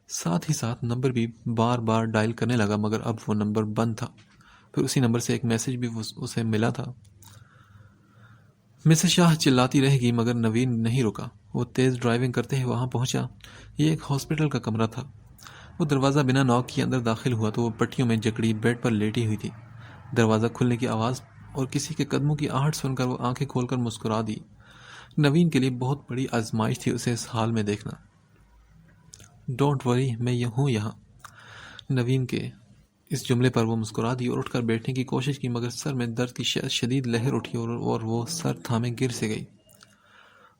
ساتھ ہی ساتھ نمبر بھی بار بار ڈائل کرنے لگا مگر اب وہ نمبر بند تھا۔ پھر اسی نمبر سے ایک میسج بھی اسے ملا تھا۔ مسز شاہ چلاتی رہ گئی مگر نوین نہیں رکا۔ وہ تیز ڈرائیونگ کرتے ہوئے وہاں پہنچا۔ یہ ایک ہاسپٹل کا کمرہ تھا۔ وہ دروازہ بنا ناک کیے اندر داخل ہوا تو وہ پٹیوں میں جکڑی بیڈ پر لیٹی ہوئی تھی۔ دروازہ کھلنے کی آواز اور کسی کے قدموں کی آہٹ سن کر وہ آنکھیں کھول کر مسکرا دی۔ نوین کے لیے بہت بڑی آزمائش تھی اسے اس حال میں دیکھنا۔ ڈونٹ وری، میں ہوں یہاں۔ نوین کے اس جملے پر وہ مسکرا دی اور اٹھ کر بیٹھنے کی کوشش کی مگر سر میں درد کی شدید لہر اٹھی اور وہ سر تھامے گر سے گئی۔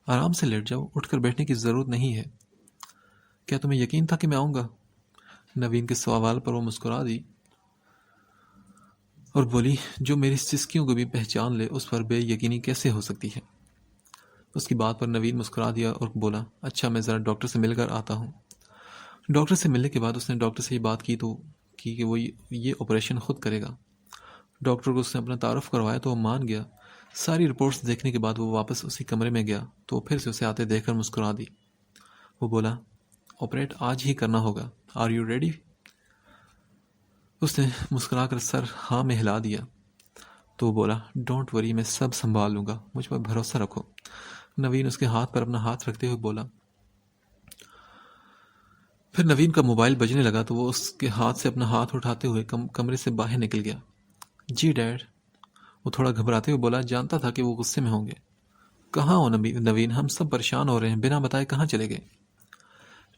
آرام سے لیٹ جاؤ، اٹھ کر بیٹھنے کی ضرورت نہیں ہے۔ کیا تمہیں یقین تھا کہ میں آؤں گا؟ نوین کے سوال پر وہ مسکرا دی اور بولی، جو میری سسکیوں کو بھی پہچان لے اس پر بے یقینی کیسے ہو سکتی ہے؟ اس کی بات پر نوین مسکرا دیا اور بولا، اچھا میں ذرا ڈاکٹر سے مل کر آتا ہوں۔ ڈاکٹر سے ملنے کے بعد اس نے ڈاکٹر سے یہ بات کی کہ وہ یہ آپریشن خود کرے گا۔ ڈاکٹر کو اس نے اپنا تعارف کروایا تو وہ مان گیا۔ ساری رپورٹس دیکھنے کے بعد وہ واپس اسی کمرے میں گیا تو وہ پھر سے اسے آتے دیکھ کر مسکرا دی۔ وہ بولا، آپریٹ آج ہی کرنا ہوگا، آر یو ریڈی؟ اس نے مسکرا کر سر ہاں میں ہلا دیا تو وہ بولا، ڈونٹ وری، میں سب سنبھال لوں گا، مجھ پر بھروسہ رکھو۔ نوین اس کے ہاتھ پر اپنا ہاتھ رکھتے ہوئے بولا۔ پھر نوین کا موبائل بجنے لگا تو وہ اس کے ہاتھ سے اپنا ہاتھ اٹھاتے ہوئے کمرے سے باہر نکل گیا۔ جی ڈیڈ، وہ تھوڑا گھبراتے ہوئے بولا، جانتا تھا کہ وہ غصے میں ہوں گے۔ کہاں ہو نوین؟ ہم سب پریشان ہو رہے ہیں، بنا بتائے کہاں چلے گئے؟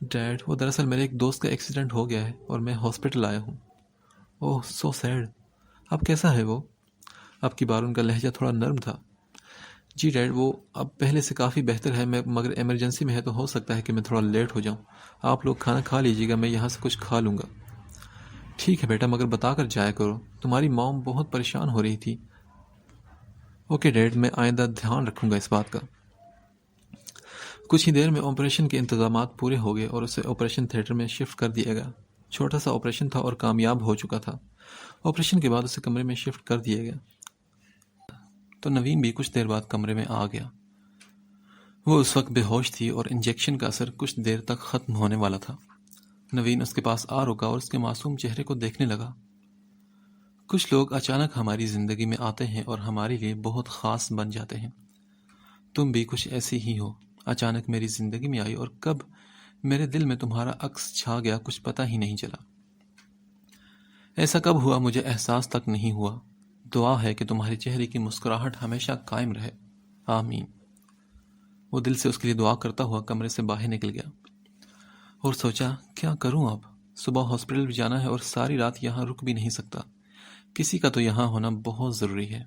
ڈیڈ، وہ دراصل میرے ایک دوست کا ایکسیڈنٹ ہو گیا ہے اور میں ہاسپٹل آیا ہوں۔ اوہ سو سیڈ، اب کیسا ہے وہ؟ اب کی بار ان کا لہجہ تھوڑا نرم تھا۔ جی ڈیڈ، وہ اب پہلے سے کافی بہتر ہے، مگر ایمرجنسی میں ہے تو ہو سکتا ہے کہ میں تھوڑا لیٹ ہو جاؤں۔ آپ لوگ کھانا کھا لیجیے گا، میں یہاں سے کچھ کھا لوں گا۔ ٹھیک ہے بیٹا، مگر بتا کر جایا کرو، تمہاری موم بہت پریشان ہو رہی تھی۔ اوکے ڈیڈ، میں آئندہ دھیان رکھوں گا اس بات کا۔ کچھ ہی دیر میں آپریشن کے انتظامات پورے ہو گئے اور اسے آپریشن تھیٹر میں شفٹ کر دیا گیا۔ چھوٹا سا آپریشن تھا اور کامیاب ہو چکا تھا۔ آپریشن کے بعد اسے کمرے میں شفٹ کر دیا گیا تو نوین بھی کچھ دیر بعد کمرے میں آ گیا۔ وہ اس وقت بے ہوش تھی اور انجیکشن کا اثر کچھ دیر تک ختم ہونے والا تھا۔ نوین اس کے پاس آ رکا اور اس کے معصوم چہرے کو دیکھنے لگا۔ کچھ لوگ اچانک ہماری زندگی میں آتے ہیں اور ہمارے لیے بہت خاص بن جاتے ہیں۔ تم بھی کچھ ایسی ہی ہو، اچانک میری زندگی میں آئی اور کب میرے دل میں تمہارا عکس چھا گیا کچھ پتہ ہی نہیں چلا۔ ایسا کب ہوا مجھے احساس تک نہیں ہوا۔ دعا ہے کہ تمہارے چہرے کی مسکراہٹ ہمیشہ قائم رہے، آمین۔ وہ دل سے اس کے لیے دعا کرتا ہوا کمرے سے باہر نکل گیا اور سوچا، کیا کروں اب؟ صبح ہاسپٹل بھی جانا ہے اور ساری رات یہاں رک بھی نہیں سکتا۔ کسی کا تو یہاں ہونا بہت ضروری ہے۔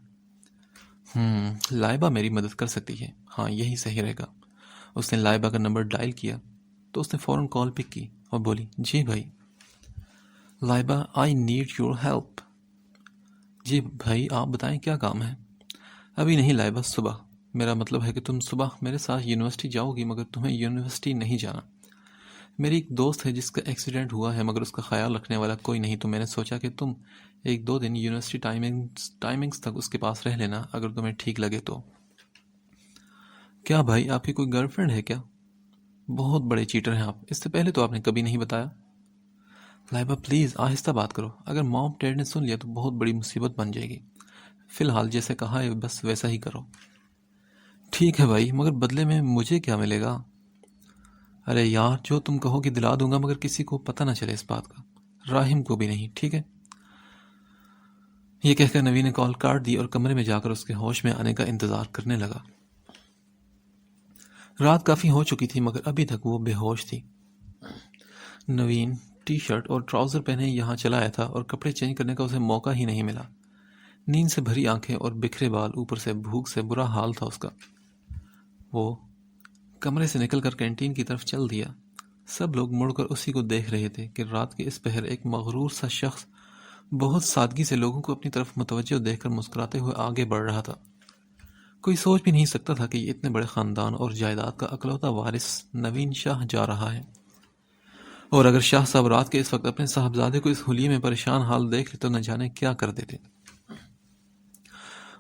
لائبہ میری مدد کر سکتی ہے، ہاں یہی صحیح رہے گا۔ اس نے لائبہ کا نمبر ڈائل کیا تو اس نے فوراً کال پک کی اور بولی، جی بھائی۔ Laiba, I need your help. جی بھائی آپ بتائیں کیا کام ہے؟ ابھی نہیں لائبہ، صبح۔ میرا مطلب ہے کہ تم صبح میرے ساتھ یونیورسٹی جاؤ گی، مگر تمہیں یونیورسٹی نہیں جانا۔ میری ایک دوست ہے جس کا ایکسیڈنٹ ہوا ہے، مگر اس کا خیال رکھنے والا کوئی نہیں، تو میں نے سوچا کہ تم 1-2 دن یونیورسٹی ٹائمنگز تک اس کے پاس رہ لینا، اگر تمہیں ٹھیک لگے تو۔ کیا بھائی آپ کی کوئی گرل فرینڈ ہے کیا؟ بہت بڑے چیٹر ہیں آپ، اس سے پہلے تو آپ نے کبھی نہیں بتایا۔ لائبہ پلیز آہستہ بات کرو، اگر مام ڈیڈ نے سن لیا تو بہت بڑی مصیبت بن جائے گی۔ فی الحال جیسے کہا ہے بس ویسا ہی کرو۔ ٹھیک ہے بھائی، مگر بدلے میں مجھے کیا ملے گا؟ ارے یار جو تم کہو کہ دلا دوں گا، مگر کسی کو پتہ نہ چلے اس بات کا، راہم کو بھی نہیں، ٹھیک ہے؟ یہ کہہ کر نوین نے کال کاٹ دی اور کمرے میں جا کر اس کے ہوش میں آنے کا انتظار کرنے لگا۔ رات کافی ہو چکی تھی مگر ابھی تک وہ بے ہوش تھی۔ نوین ٹی شرٹ اور ٹراؤزر پہنے یہاں چلا آیا تھا اور کپڑے چینج کرنے کا اسے موقع ہی نہیں ملا۔ نیند سے بھری آنکھیں اور بکھرے بال، اوپر سے بھوک سے برا حال تھا اس کا۔ وہ کمرے سے نکل کر کینٹین کی طرف چل دیا۔ سب لوگ مڑ کر اسی کو دیکھ رہے تھے کہ رات کے اس پہر ایک مغرور سا شخص بہت سادگی سے لوگوں کو اپنی طرف متوجہ دیکھ کر مسکراتے ہوئے آگے بڑھ رہا تھا۔ کوئی سوچ بھی نہیں سکتا تھا کہ یہ اتنے بڑے خاندان اور جائیداد کا اکلوتا وارث نوین شاہ جا رہا ہے، اور اگر شاہ صاحب رات کے اس وقت اپنے صاحبزادے کو اس حلیے میں پریشان حال دیکھ لے تو نہ جانے کیا کر دیتے۔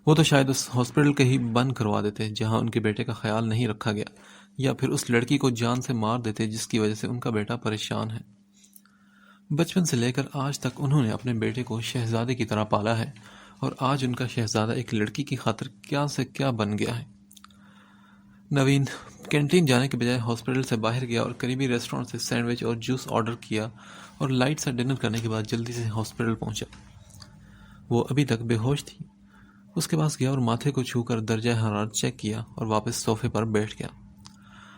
وہ تو شاید اس ہاسپٹل کے ہی بند کروا دیتے جہاں ان کے بیٹے کا خیال نہیں رکھا گیا، یا پھر اس لڑکی کو جان سے مار دیتے جس کی وجہ سے ان کا بیٹا پریشان ہے۔ بچپن سے لے کر آج تک انہوں نے اپنے بیٹے کو شہزادے کی طرح پالا ہے، اور آج ان کا شہزادہ ایک لڑکی کی خاطر کیا سے کیا بن گیا ہے۔ نوین کینٹین جانے کے بجائے ہاسپٹل سے باہر گیا اور قریبی ریسٹورانٹ سے سینڈوچ اور جوس آرڈر کیا اور لائٹ سا ڈنر کرنے کے بعد جلدی سے ہاسپٹل پہنچا۔ وہ ابھی تک بے ہوش تھی۔ اس کے پاس گیا اور ماتھے کو چھو کر درجہ حرارت چیک کیا اور واپس صوفے پر بیٹھ گیا،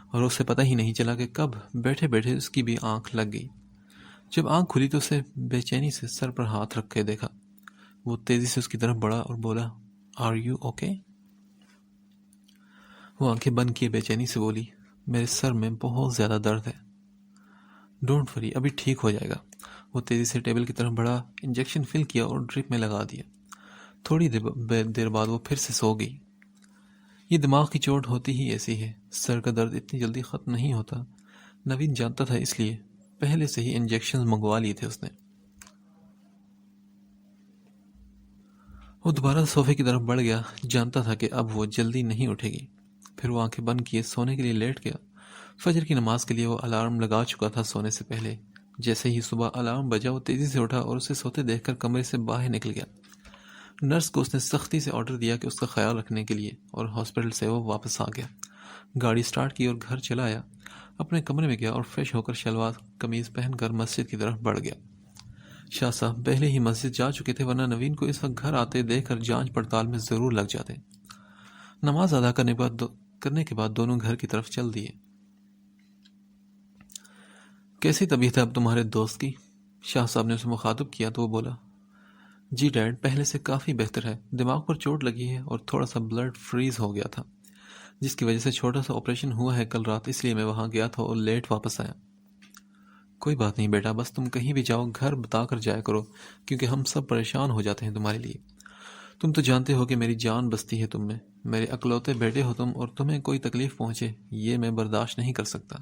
اور اسے پتہ ہی نہیں چلا کہ کب بیٹھے بیٹھے اس کی بھی آنکھ لگ گئی۔ جب آنکھ کھلی تو اسے بے چینی سے سر پر ہاتھ رکھ کے دیکھا۔ وہ تیزی سے اس کی طرف بڑھا اور بولا، آر یو اوکے؟ وہ آنکھیں بند کیے بے چینی سے بولی، میرے سر میں بہت زیادہ درد ہے۔ ڈونٹ وری، ابھی ٹھیک ہو جائے گا۔ وہ تیزی سے ٹیبل کی طرف بڑھا، انجیکشن فل کیا اور ڈرپ میں لگا دیا۔ تھوڑی دیر بعد وہ پھر سے سو گئی۔ یہ دماغ کی چوٹ ہوتی ہی ایسی ہے، سر کا درد اتنی جلدی ختم نہیں ہوتا۔ نوین جانتا تھا، اس لیے پہلے سے ہی انجیکشن منگوا لیے تھے اس نے۔ وہ دوبارہ صوفے کی طرف بڑھ گیا، جانتا تھا کہ اب وہ جلدی نہیں اٹھے گی۔ پھر وہ آنکھیں بند کیے سونے کے لیے لیٹ گیا۔ فجر کی نماز کے لیے وہ الارم لگا چکا تھا سونے سے پہلے۔ جیسے ہی صبح الارم بجا وہ تیزی سے اٹھا اور اسے سوتے دیکھ کر کمرے سے باہر نکل گیا۔ نرس کو اس نے سختی سے آرڈر دیا کہ اس کا خیال رکھنے کے لیے، اور ہاسپٹل سے وہ واپس آ گیا۔ گاڑی سٹارٹ کی اور گھر چلا آیا۔ اپنے کمرے میں گیا اور فریش ہو کر شلوار قمیض پہن کر مسجد کی طرف بڑھ گیا۔ شاہ صاحب پہلے ہی مسجد جا چکے تھے، ورنہ نوین کو اس وقت گھر آتے دیکھ کر جانچ پڑتال میں ضرور لگ جاتے۔ نماز ادا کرنے کے بعد دونوں گھر کی طرف چل دیے۔ کیسی طبیعت ہے اب تمہارے دوست کی؟ شاہ صاحب نے اسے مخاطب کیا تو وہ بولا، جی ڈیڈ پہلے سے کافی بہتر ہے، دماغ پر چوٹ لگی ہے اور تھوڑا سا بلڈ فریز ہو گیا تھا، جس کی وجہ سے چھوٹا سا آپریشن ہوا ہے کل رات، اس لیے میں وہاں گیا تھا اور لیٹ واپس آیا۔ کوئی بات نہیں بیٹا، بس تم کہیں بھی جاؤ گھر بتا کر جایا کرو، کیونکہ ہم سب پریشان ہو جاتے ہیں تمہارے لیے۔ تم تو جانتے ہو کہ میری جان بستی ہے تم میں، میرے اکلوتے بیٹے ہو تم، اور تمہیں کوئی تکلیف پہنچے یہ میں برداشت نہیں کر سکتا۔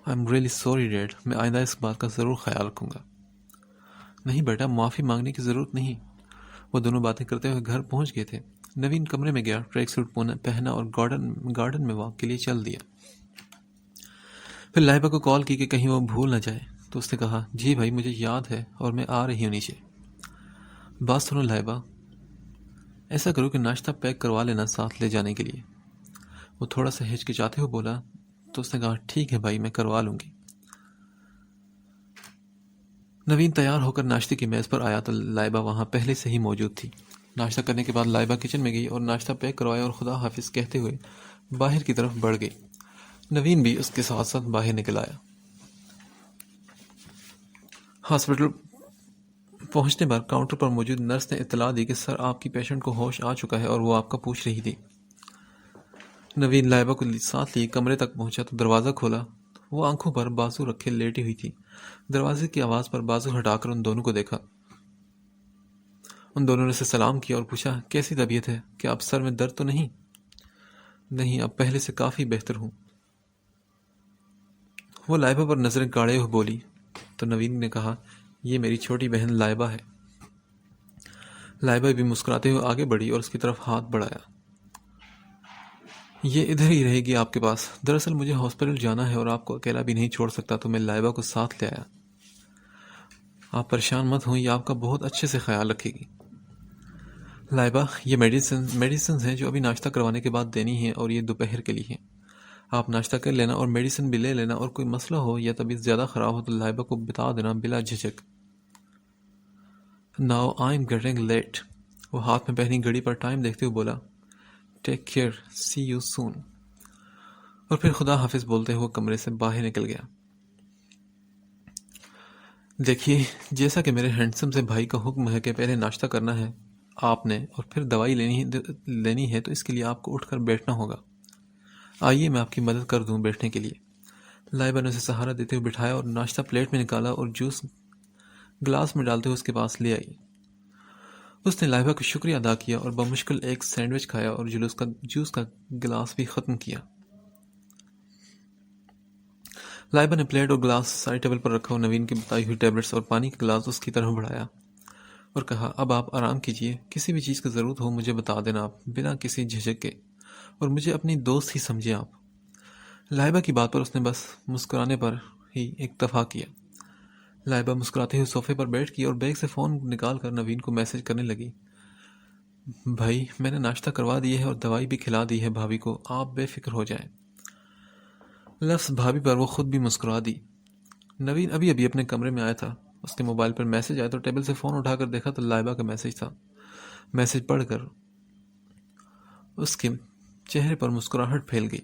I'm really sorry ڈیڈ، میں آئندہ اس بات کا ضرور خیال رکھوں گا۔ نہیں بیٹا، معافی مانگنے کی ضرورت نہیں۔ وہ دونوں باتیں کرتے ہوئے گھر پہنچ گئے تھے۔ نوین کمرے میں گیا، ٹریک سوٹ پہنا اور گارڈن میں واک کے لیے چل دیا۔ پھر لائبہ کو کال کی کہ کہیں وہ بھول نہ جائے، تو اس نے کہا، جی بھائی مجھے یاد ہے اور میں آ رہی ہوں نیچے۔ بات سنو لائبہ، ایسا کرو کہ ناشتہ پیک کروا لینا ساتھ لے جانے کے لیے۔ وہ تھوڑا سا ہچکچاتے ہوئے بولا، تو اس نے کہا، ٹھیک ہے بھائی میں کروا لوں گی۔ نوین تیار ہو کر ناشتے کی میز پر آیا تو لائبہ وہاں پہلے سے ہی موجود تھی۔ ناشتہ کرنے کے بعد لائبہ کچن میں گئی اور ناشتہ پیک کروایا اور خدا حافظ کہتے ہوئے باہر کی طرف بڑھ گئی۔ نوین بھی اس کے ساتھ ساتھ باہر نکل آیا۔ ہاسپٹل پہنچنے پر کاؤنٹر پر موجود نرس نے اطلاع دی کہ سر آپ کی پیشنٹ کو ہوش آ چکا ہے اور وہ آپ کا پوچھ رہی تھی۔ نوین لائبہ کو ساتھ لیے کمرے تک پہنچا تو دروازہ کھولا۔ وہ آنکھوں پر بازو رکھے لیٹی ہوئی تھی۔ دروازے کی آواز پر بازو ہٹا کر ان دونوں کو دیکھا۔ ان دونوں نے سے سلام کیا اور پوچھا کیسی طبیعت ہے؟ کیا اب سر میں درد تو نہیں؟ نہیں، اب پہلے سے کافی بہتر ہوں۔ وہ لائبہ پر نظریں گاڑے ہوئے بولی تو نوین نے کہا یہ میری چھوٹی بہن لائبہ ہے۔ لائبہ بھی مسکراتے ہوئے آگے بڑھی اور اس کی طرف ہاتھ بڑھایا۔ یہ ادھر ہی رہے گی آپ کے پاس۔ دراصل مجھے ہاسپٹل جانا ہے اور آپ کو اکیلا بھی نہیں چھوڑ سکتا تو میں لائبہ کو ساتھ لے آیا۔ آپ پریشان مت ہوں، یہ آپ کا بہت اچھے سے خیال رکھے گی۔ لائبہ یہ میڈیسنز ہیں جو ابھی ناشتہ کروانے کے بعد دینی ہیں اور یہ دوپہر کے لیے ہیں۔ آپ ناشتہ کر لینا اور میڈیسن بھی لے لینا، اور کوئی مسئلہ ہو یا طبیعت زیادہ خراب ہو تو لائبہ کو بتا دینا بلا جھجک۔ Now I'm getting late۔ وہ ہاتھ میں پہنی گھڑی پر ٹائم دیکھتے ہوئے بولا take care, C you soon, اور پھر خدا حافظ بولتے ہوئے کمرے سے باہر نکل گیا۔ دیکھیے، جیسا کہ میرے ہینڈسم سے بھائی کا حکم ہے کہ پہلے ناشتہ کرنا ہے آپ نے اور پھر دوائی لینی ہے تو اس کے لیے آپ کو اٹھ کر بیٹھنا ہوگا۔ آئیے میں آپ کی مدد کر دوں بیٹھنے کے لیے۔ لائبہ نے اسے سہارا دیتے ہوئے بٹھایا اور ناشتہ پلیٹ میں نکالا اور جوس گلاس میں ڈالتے ہوئے اس کے پاس لے آئی۔ اس نے لائبہ کو شکریہ ادا کیا اور بمشکل ایک سینڈوچ کھایا اور جوس کا گلاس بھی ختم کیا۔ لائبہ نے پلیٹ اور گلاس سائڈ ٹیبل پر رکھا اور نوین کی بتائی ہوئی ٹیبلٹس اور پانی کا گلاس اس کی طرف بڑھایا اور کہا اب آپ آرام کیجیے، کسی بھی چیز کی ضرورت ہو مجھے بتا دینا آپ، بنا کسی جھجک کے، اور مجھے اپنی دوست ہی سمجھے آپ۔ لائبہ کی بات پر اس نے بس مسکرانے پر ہی اکتفا کیا۔ لائبہ مسکراتے ہوئے صوفے پر بیٹھ گئی اور بیگ سے فون نکال کر نوین کو میسج کرنے لگی بھائی میں نے ناشتہ کروا دیا ہے اور دوائی بھی کھلا دی ہے بھابھی کو، آپ بے فکر ہو جائیں۔ لفظ بھابھی پر وہ خود بھی مسکرا دی۔ نوین ابھی اپنے کمرے میں آیا تھا۔ اس کے موبائل پر میسج آیا تو ٹیبل سے فون اٹھا کر دیکھا تو لائبہ کا میسج تھا۔ میسج پڑھ کر اس کے چہرے پر مسکراہٹ پھیل گئی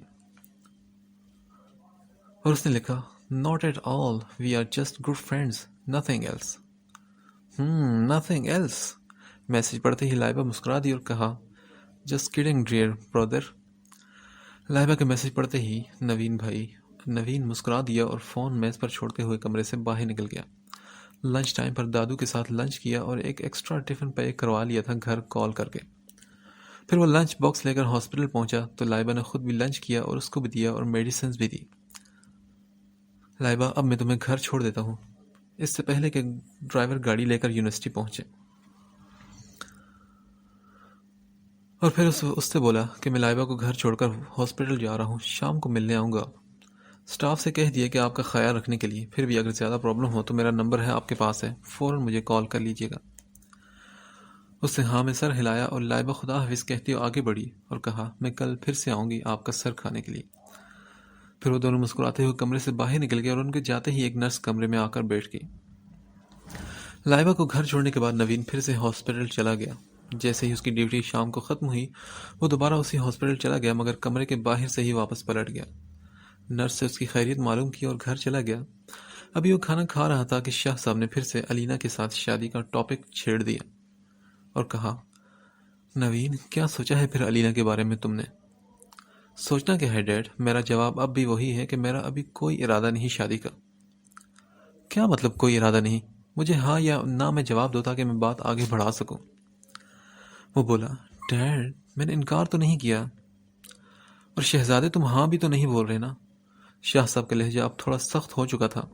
اور اس نے لکھا Not at all, we are just good friends, nothing else۔ nothing else۔ Message پڑھتے ہی لائبہ مسکرا دی اور کہا Just kidding dear brother۔ Laiba کے میسج پڑھتے ہی نوین مسکرا دیا اور فون میز پر چھوڑتے ہوئے کمرے سے باہر نکل گیا۔ لنچ ٹائم پر دادو کے ساتھ لنچ کیا اور ایک ایکسٹرا ٹفن پیک کروا لیا تھا گھر کال کر کے۔ پھر وہ لنچ باکس لے کر ہاسپٹل پہنچا تو لائبہ نے خود بھی لنچ کیا اور اس کو بھی دیا اور میڈیسنز بھی دی۔ لائبہ اب میں تمہیں گھر چھوڑ دیتا ہوں، اس سے پہلے کہ ڈرائیور گاڑی لے کر یونیورسٹی پہنچے۔ اور پھر اس سے بولا کہ میں لائبہ کو گھر چھوڑ کر ہاسپٹل جا رہا ہوں، شام کو ملنے آؤں گا۔ سٹاف سے کہہ دیا کہ آپ کا خیال رکھنے کے لیے، پھر بھی اگر زیادہ پرابلم ہو تو میرا نمبر ہے آپ کے پاس ہے، فوراً مجھے کال کر لیجیے گا۔ اس نے ہاں میں سر ہلایا اور لائبہ خدا حافظ کہتی ہوئے آگے بڑھی اور کہا میں کل پھر سے آؤں گی آپ کا سر کھانے کے لیے۔ پھر وہ دونوں مسکراتے ہوئے کمرے سے باہر نکل گئے اور ان کے جاتے ہی ایک نرس کمرے میں آ کر بیٹھ گئی۔ لائبہ کو گھر چھوڑنے کے بعد نوین پھر سے ہاسپٹل چلا گیا۔ جیسے ہی اس کی ڈیوٹی شام کو ختم ہوئی وہ دوبارہ اسی ہاسپٹل چلا گیا، مگر کمرے کے باہر سے ہی واپس پلٹ گیا۔ نرس سے اس کی خیریت معلوم کی اور گھر چلا گیا۔ ابھی وہ کھانا کھا رہا تھا کہ شاہ صاحب نے پھر سے علینا کے ساتھ شادی کا ٹاپک چھیڑ دیا اور کہا نوین کیا سوچا ہے پھر علینا کے بارے میں تم نے؟ سوچنا کیا ہے ڈیڈ، میرا جواب اب بھی وہی ہے کہ میرا ابھی کوئی ارادہ نہیں شادی کا۔ کیا مطلب کوئی ارادہ نہیں؟ مجھے ہاں یا نہ میں جواب دو تاکہ میں بات آگے بڑھا سکوں۔ وہ بولا ڈیڈ میں نے انکار تو نہیں کیا، اور شہزادے تم ہاں بھی تو نہیں بول رہے نا۔ شاہ صاحب کا لہجہ اب تھوڑا سخت ہو چکا تھا۔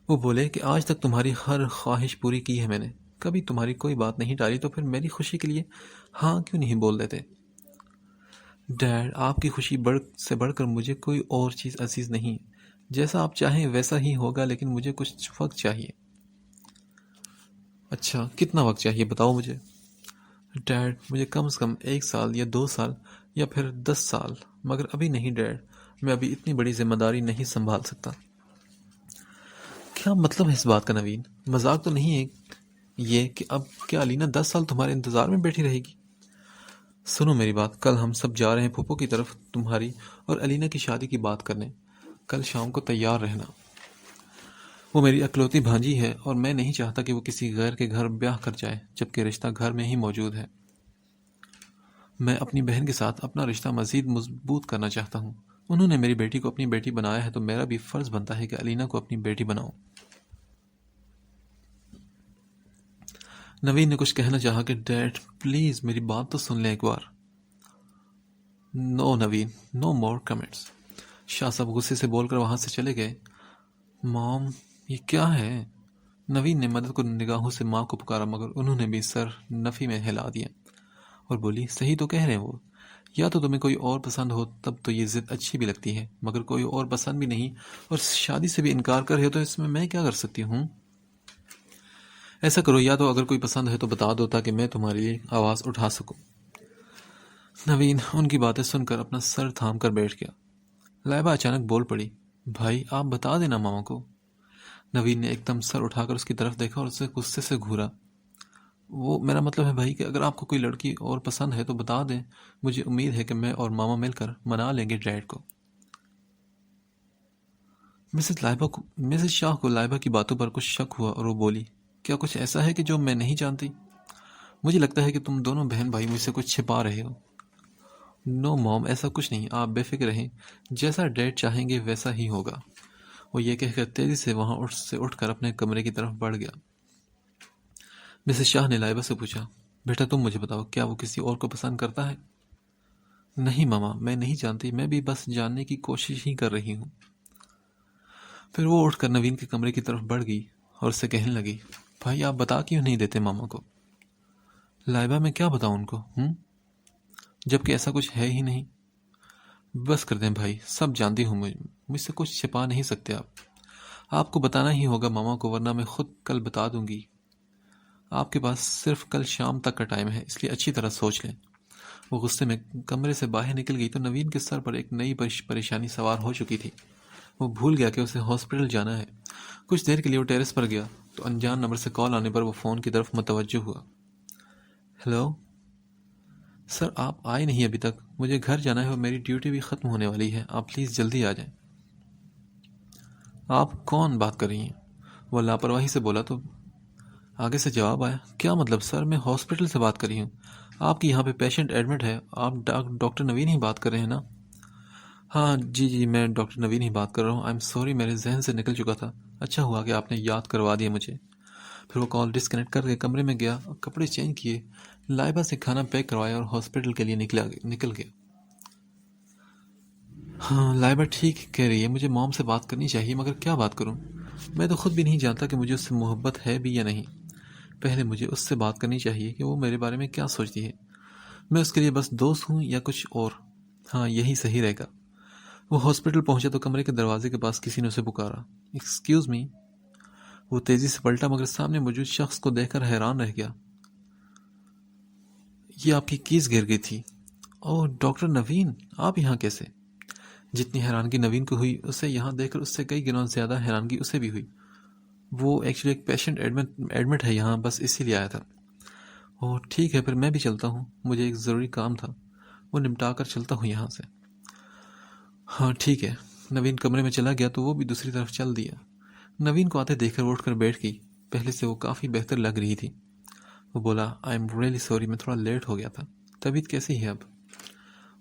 وہ بولے کہ آج تک تمہاری ہر خواہش پوری کی ہے میں نے، کبھی تمہاری کوئی بات نہیں ٹالی، تو پھر میری خوشی کے لیے ہاں کیوں نہیں بول دیتے؟ ڈیڈ آپ کی خوشی سے بڑھ کر مجھے کوئی اور چیز عزیز نہیں، جیسا آپ چاہیں ویسا ہی ہوگا، لیکن مجھے کچھ وقت چاہیے۔ اچھا کتنا وقت چاہیے بتاؤ مجھے؟ ڈیڈ مجھے کم سے کم 1 سال یا 2 سال یا پھر 10 سال، مگر ابھی نہیں ڈیڈ، میں ابھی اتنی بڑی ذمہ داری نہیں سنبھال سکتا۔ کیا مطلب ہے اس بات کا نوین؟ مذاق تو نہیں ہے یہ کہ اب کیا علینا 10 سال تمہارے انتظار میں بیٹھی رہے گی؟ سنو میری بات، کل ہم سب جا رہے ہیں پھوپھو کی طرف تمہاری اور علینا کی شادی کی بات کرنے، کل شام کو تیار رہنا۔ وہ میری اکلوتی بھانجی ہے اور میں نہیں چاہتا کہ وہ کسی غیر کے گھر بیاہ کر جائے جبکہ رشتہ گھر میں ہی موجود ہے۔ میں اپنی بہن کے ساتھ اپنا رشتہ مزید مضبوط کرنا چاہتا ہوں۔ انہوں نے میری بیٹی کو اپنی بیٹی بنایا ہے تو میرا بھی فرض بنتا ہے کہ علینا کو اپنی بیٹی بناؤں۔ نوین نے کچھ کہنا چاہا کہ ڈیڈ پلیز میری بات تو سن لیں ایک بار۔ نو نوین، نو مور کمنٹس۔ شاہ صاحب غصے سے بول کر وہاں سے چلے گئے۔ مام، یہ کیا ہے؟ نوین نے مدد کو نگاہوں سے ماں کو پکارا مگر انہوں نے بھی سر نفی میں ہلا دیا اور بولی صحیح تو کہہ رہے ہیں وہ، یا تو تمہیں کوئی اور پسند ہو تب تو یہ ضد اچھی بھی لگتی ہے، مگر کوئی اور پسند بھی نہیں اور شادی سے بھی انکار کر رہے ہو تو اس میں کیا کر سکتی ہوں؟ ایسا کرو، یا تو اگر کوئی پسند ہے تو بتا دو تاکہ میں تمہارے لیے آواز اٹھا سکوں۔ نوین ان کی باتیں سن کر اپنا سر تھام کر بیٹھ گیا۔ لائبہ اچانک بول پڑی، بھائی آپ بتا دینا ماما کو۔ نوین نے ایک دم سر اٹھا کر اس کی طرف دیکھا اور اسے غصے سے گھورا۔ وہ میرا مطلب ہے بھائی کہ اگر آپ کو کوئی لڑکی اور پسند ہے تو بتا دیں، مجھے امید ہے کہ میں اور ماما مل کر منا لیں گے ڈیڈ کو۔ مسز شاہ کو لائبہ کی باتوں پر کچھ شک ہوا اور وہ بولی، کیا کچھ ایسا ہے کہ جو میں نہیں جانتی؟ مجھے لگتا ہے کہ تم دونوں بہن بھائی مجھ سے کچھ چھپا رہے ہو۔ نو موم، ایسا کچھ نہیں، آپ بے فکر رہیں، جیسا ڈیڈ چاہیں گے ویسا ہی ہوگا۔ وہ یہ کہہ کر تیزی سے وہاں اٹھ کر اپنے کمرے کی طرف بڑھ گیا۔ مسز شاہ نے لائبہ سے پوچھا، بیٹا تم مجھے بتاؤ، کیا وہ کسی اور کو پسند کرتا ہے؟ نہیں ماما، میں نہیں جانتی، میں بھی بس جاننے کی کوشش ہی کر رہی ہوں۔ پھر وہ اٹھ کر نوین کے کمرے کی طرف بڑھ گئی اور اس سے کہنے لگی، بھائی آپ بتا کیوں نہیں دیتے ماما کو؟ لائبہ میں کیا بتاؤں ان کو، جبکہ ایسا کچھ ہے ہی نہیں۔ بس کر دیں بھائی، سب جانتی ہوں، مجھ سے کچھ چھپا نہیں سکتے آپ کو بتانا ہی ہوگا ماما کو، ورنہ میں خود کل بتا دوں گی۔ آپ کے پاس صرف کل شام تک کا ٹائم ہے، اس لیے اچھی طرح سوچ لیں۔ وہ غصے میں کمرے سے باہر نکل گئی تو نوین کے سر پر ایک نئی پریشانی سوار ہو چکی تھی۔ وہ بھول گیا کہ اسے ہاسپٹل جانا ہے۔ کچھ دیر کے لیے وہ ٹیرس پر گیا تو انجان نمبر سے کال آنے پر وہ فون کی طرف متوجہ ہوا۔ ہیلو سر، آپ آئے نہیں ابھی تک، مجھے گھر جانا ہے اور میری ڈیوٹی بھی ختم ہونے والی ہے، آپ پلیز جلدی آ جائیں۔ آپ کون بات کر رہی ہیں؟ وہ لاپرواہی سے بولا تو آگے سے جواب آیا، کیا مطلب سر، میں ہاسپٹل سے بات کر رہی ہوں، آپ کی یہاں پہ پیشنٹ ایڈمٹ ہے، آپ ڈاکٹر نوین ہی بات کر رہے ہیں نا؟ ہاں جی میں ڈاکٹر نوین ہی بات کر رہا ہوں، آئی ایم سوری، میرے ذہن سے نکل چکا تھا، اچھا ہوا کہ آپ نے یاد کروا دیا مجھے۔ پھر وہ کال ڈسکنیکٹ کر کے کمرے میں گیا اور کپڑے چینج کیے، لائبہ سے کھانا پیک کروایا اور ہاسپٹل کے لیے نکل گیا۔ ہاں لائبہ ٹھیک کہہ رہی ہے، مجھے موم سے بات کرنی چاہیے، مگر کیا بات کروں؟ میں تو خود بھی نہیں جانتا کہ مجھے اس سے محبت ہے بھی یا نہیں۔ پہلے مجھے اس سے بات کرنی چاہیے کہ وہ میرے بارے میں کیا سوچتی ہے، میں اس کے لیے بس دوست ہوں یا کچھ اور؟ ہاں یہی صحیح رہے گا۔ وہ ہاسپٹل پہنچا تو کمرے کے دروازے کے پاس کسی نے اسے پکارا، ایکسکیوز می۔ وہ تیزی سے پلٹا مگر سامنے موجود شخص کو دیکھ کر حیران رہ گیا۔ یہ آپ کی کیس گر گئی تھی؟ اوہ ڈاکٹر نوین، آپ یہاں کیسے؟ جتنی حیرانگی نوین کو ہوئی اسے یہاں دیکھ کر اس سے کئی گنا زیادہ حیرانگی اسے بھی ہوئی۔ وہ ایکچولی ایک پیشنٹ ایڈمٹ ہے یہاں، بس اسی لیے آیا تھا۔ اوہ ٹھیک ہے، پھر میں بھی چلتا ہوں، مجھے ایک ضروری کام تھا، وہ نمٹا کر چلتا ہوں یہاں سے۔ ہاں ٹھیک ہے۔ نوین کمرے میں چلا گیا تو وہ بھی دوسری طرف چل دیا۔ نوین کو آتے دیکھ کر وہ اٹھ کر بیٹھ گئی، پہلے سے وہ کافی بہتر لگ رہی تھی۔ وہ بولا، آئی ایم ریئلی سوری، میں تھوڑا لیٹ ہو گیا تھا۔ طبیعت کیسی ہے اب؟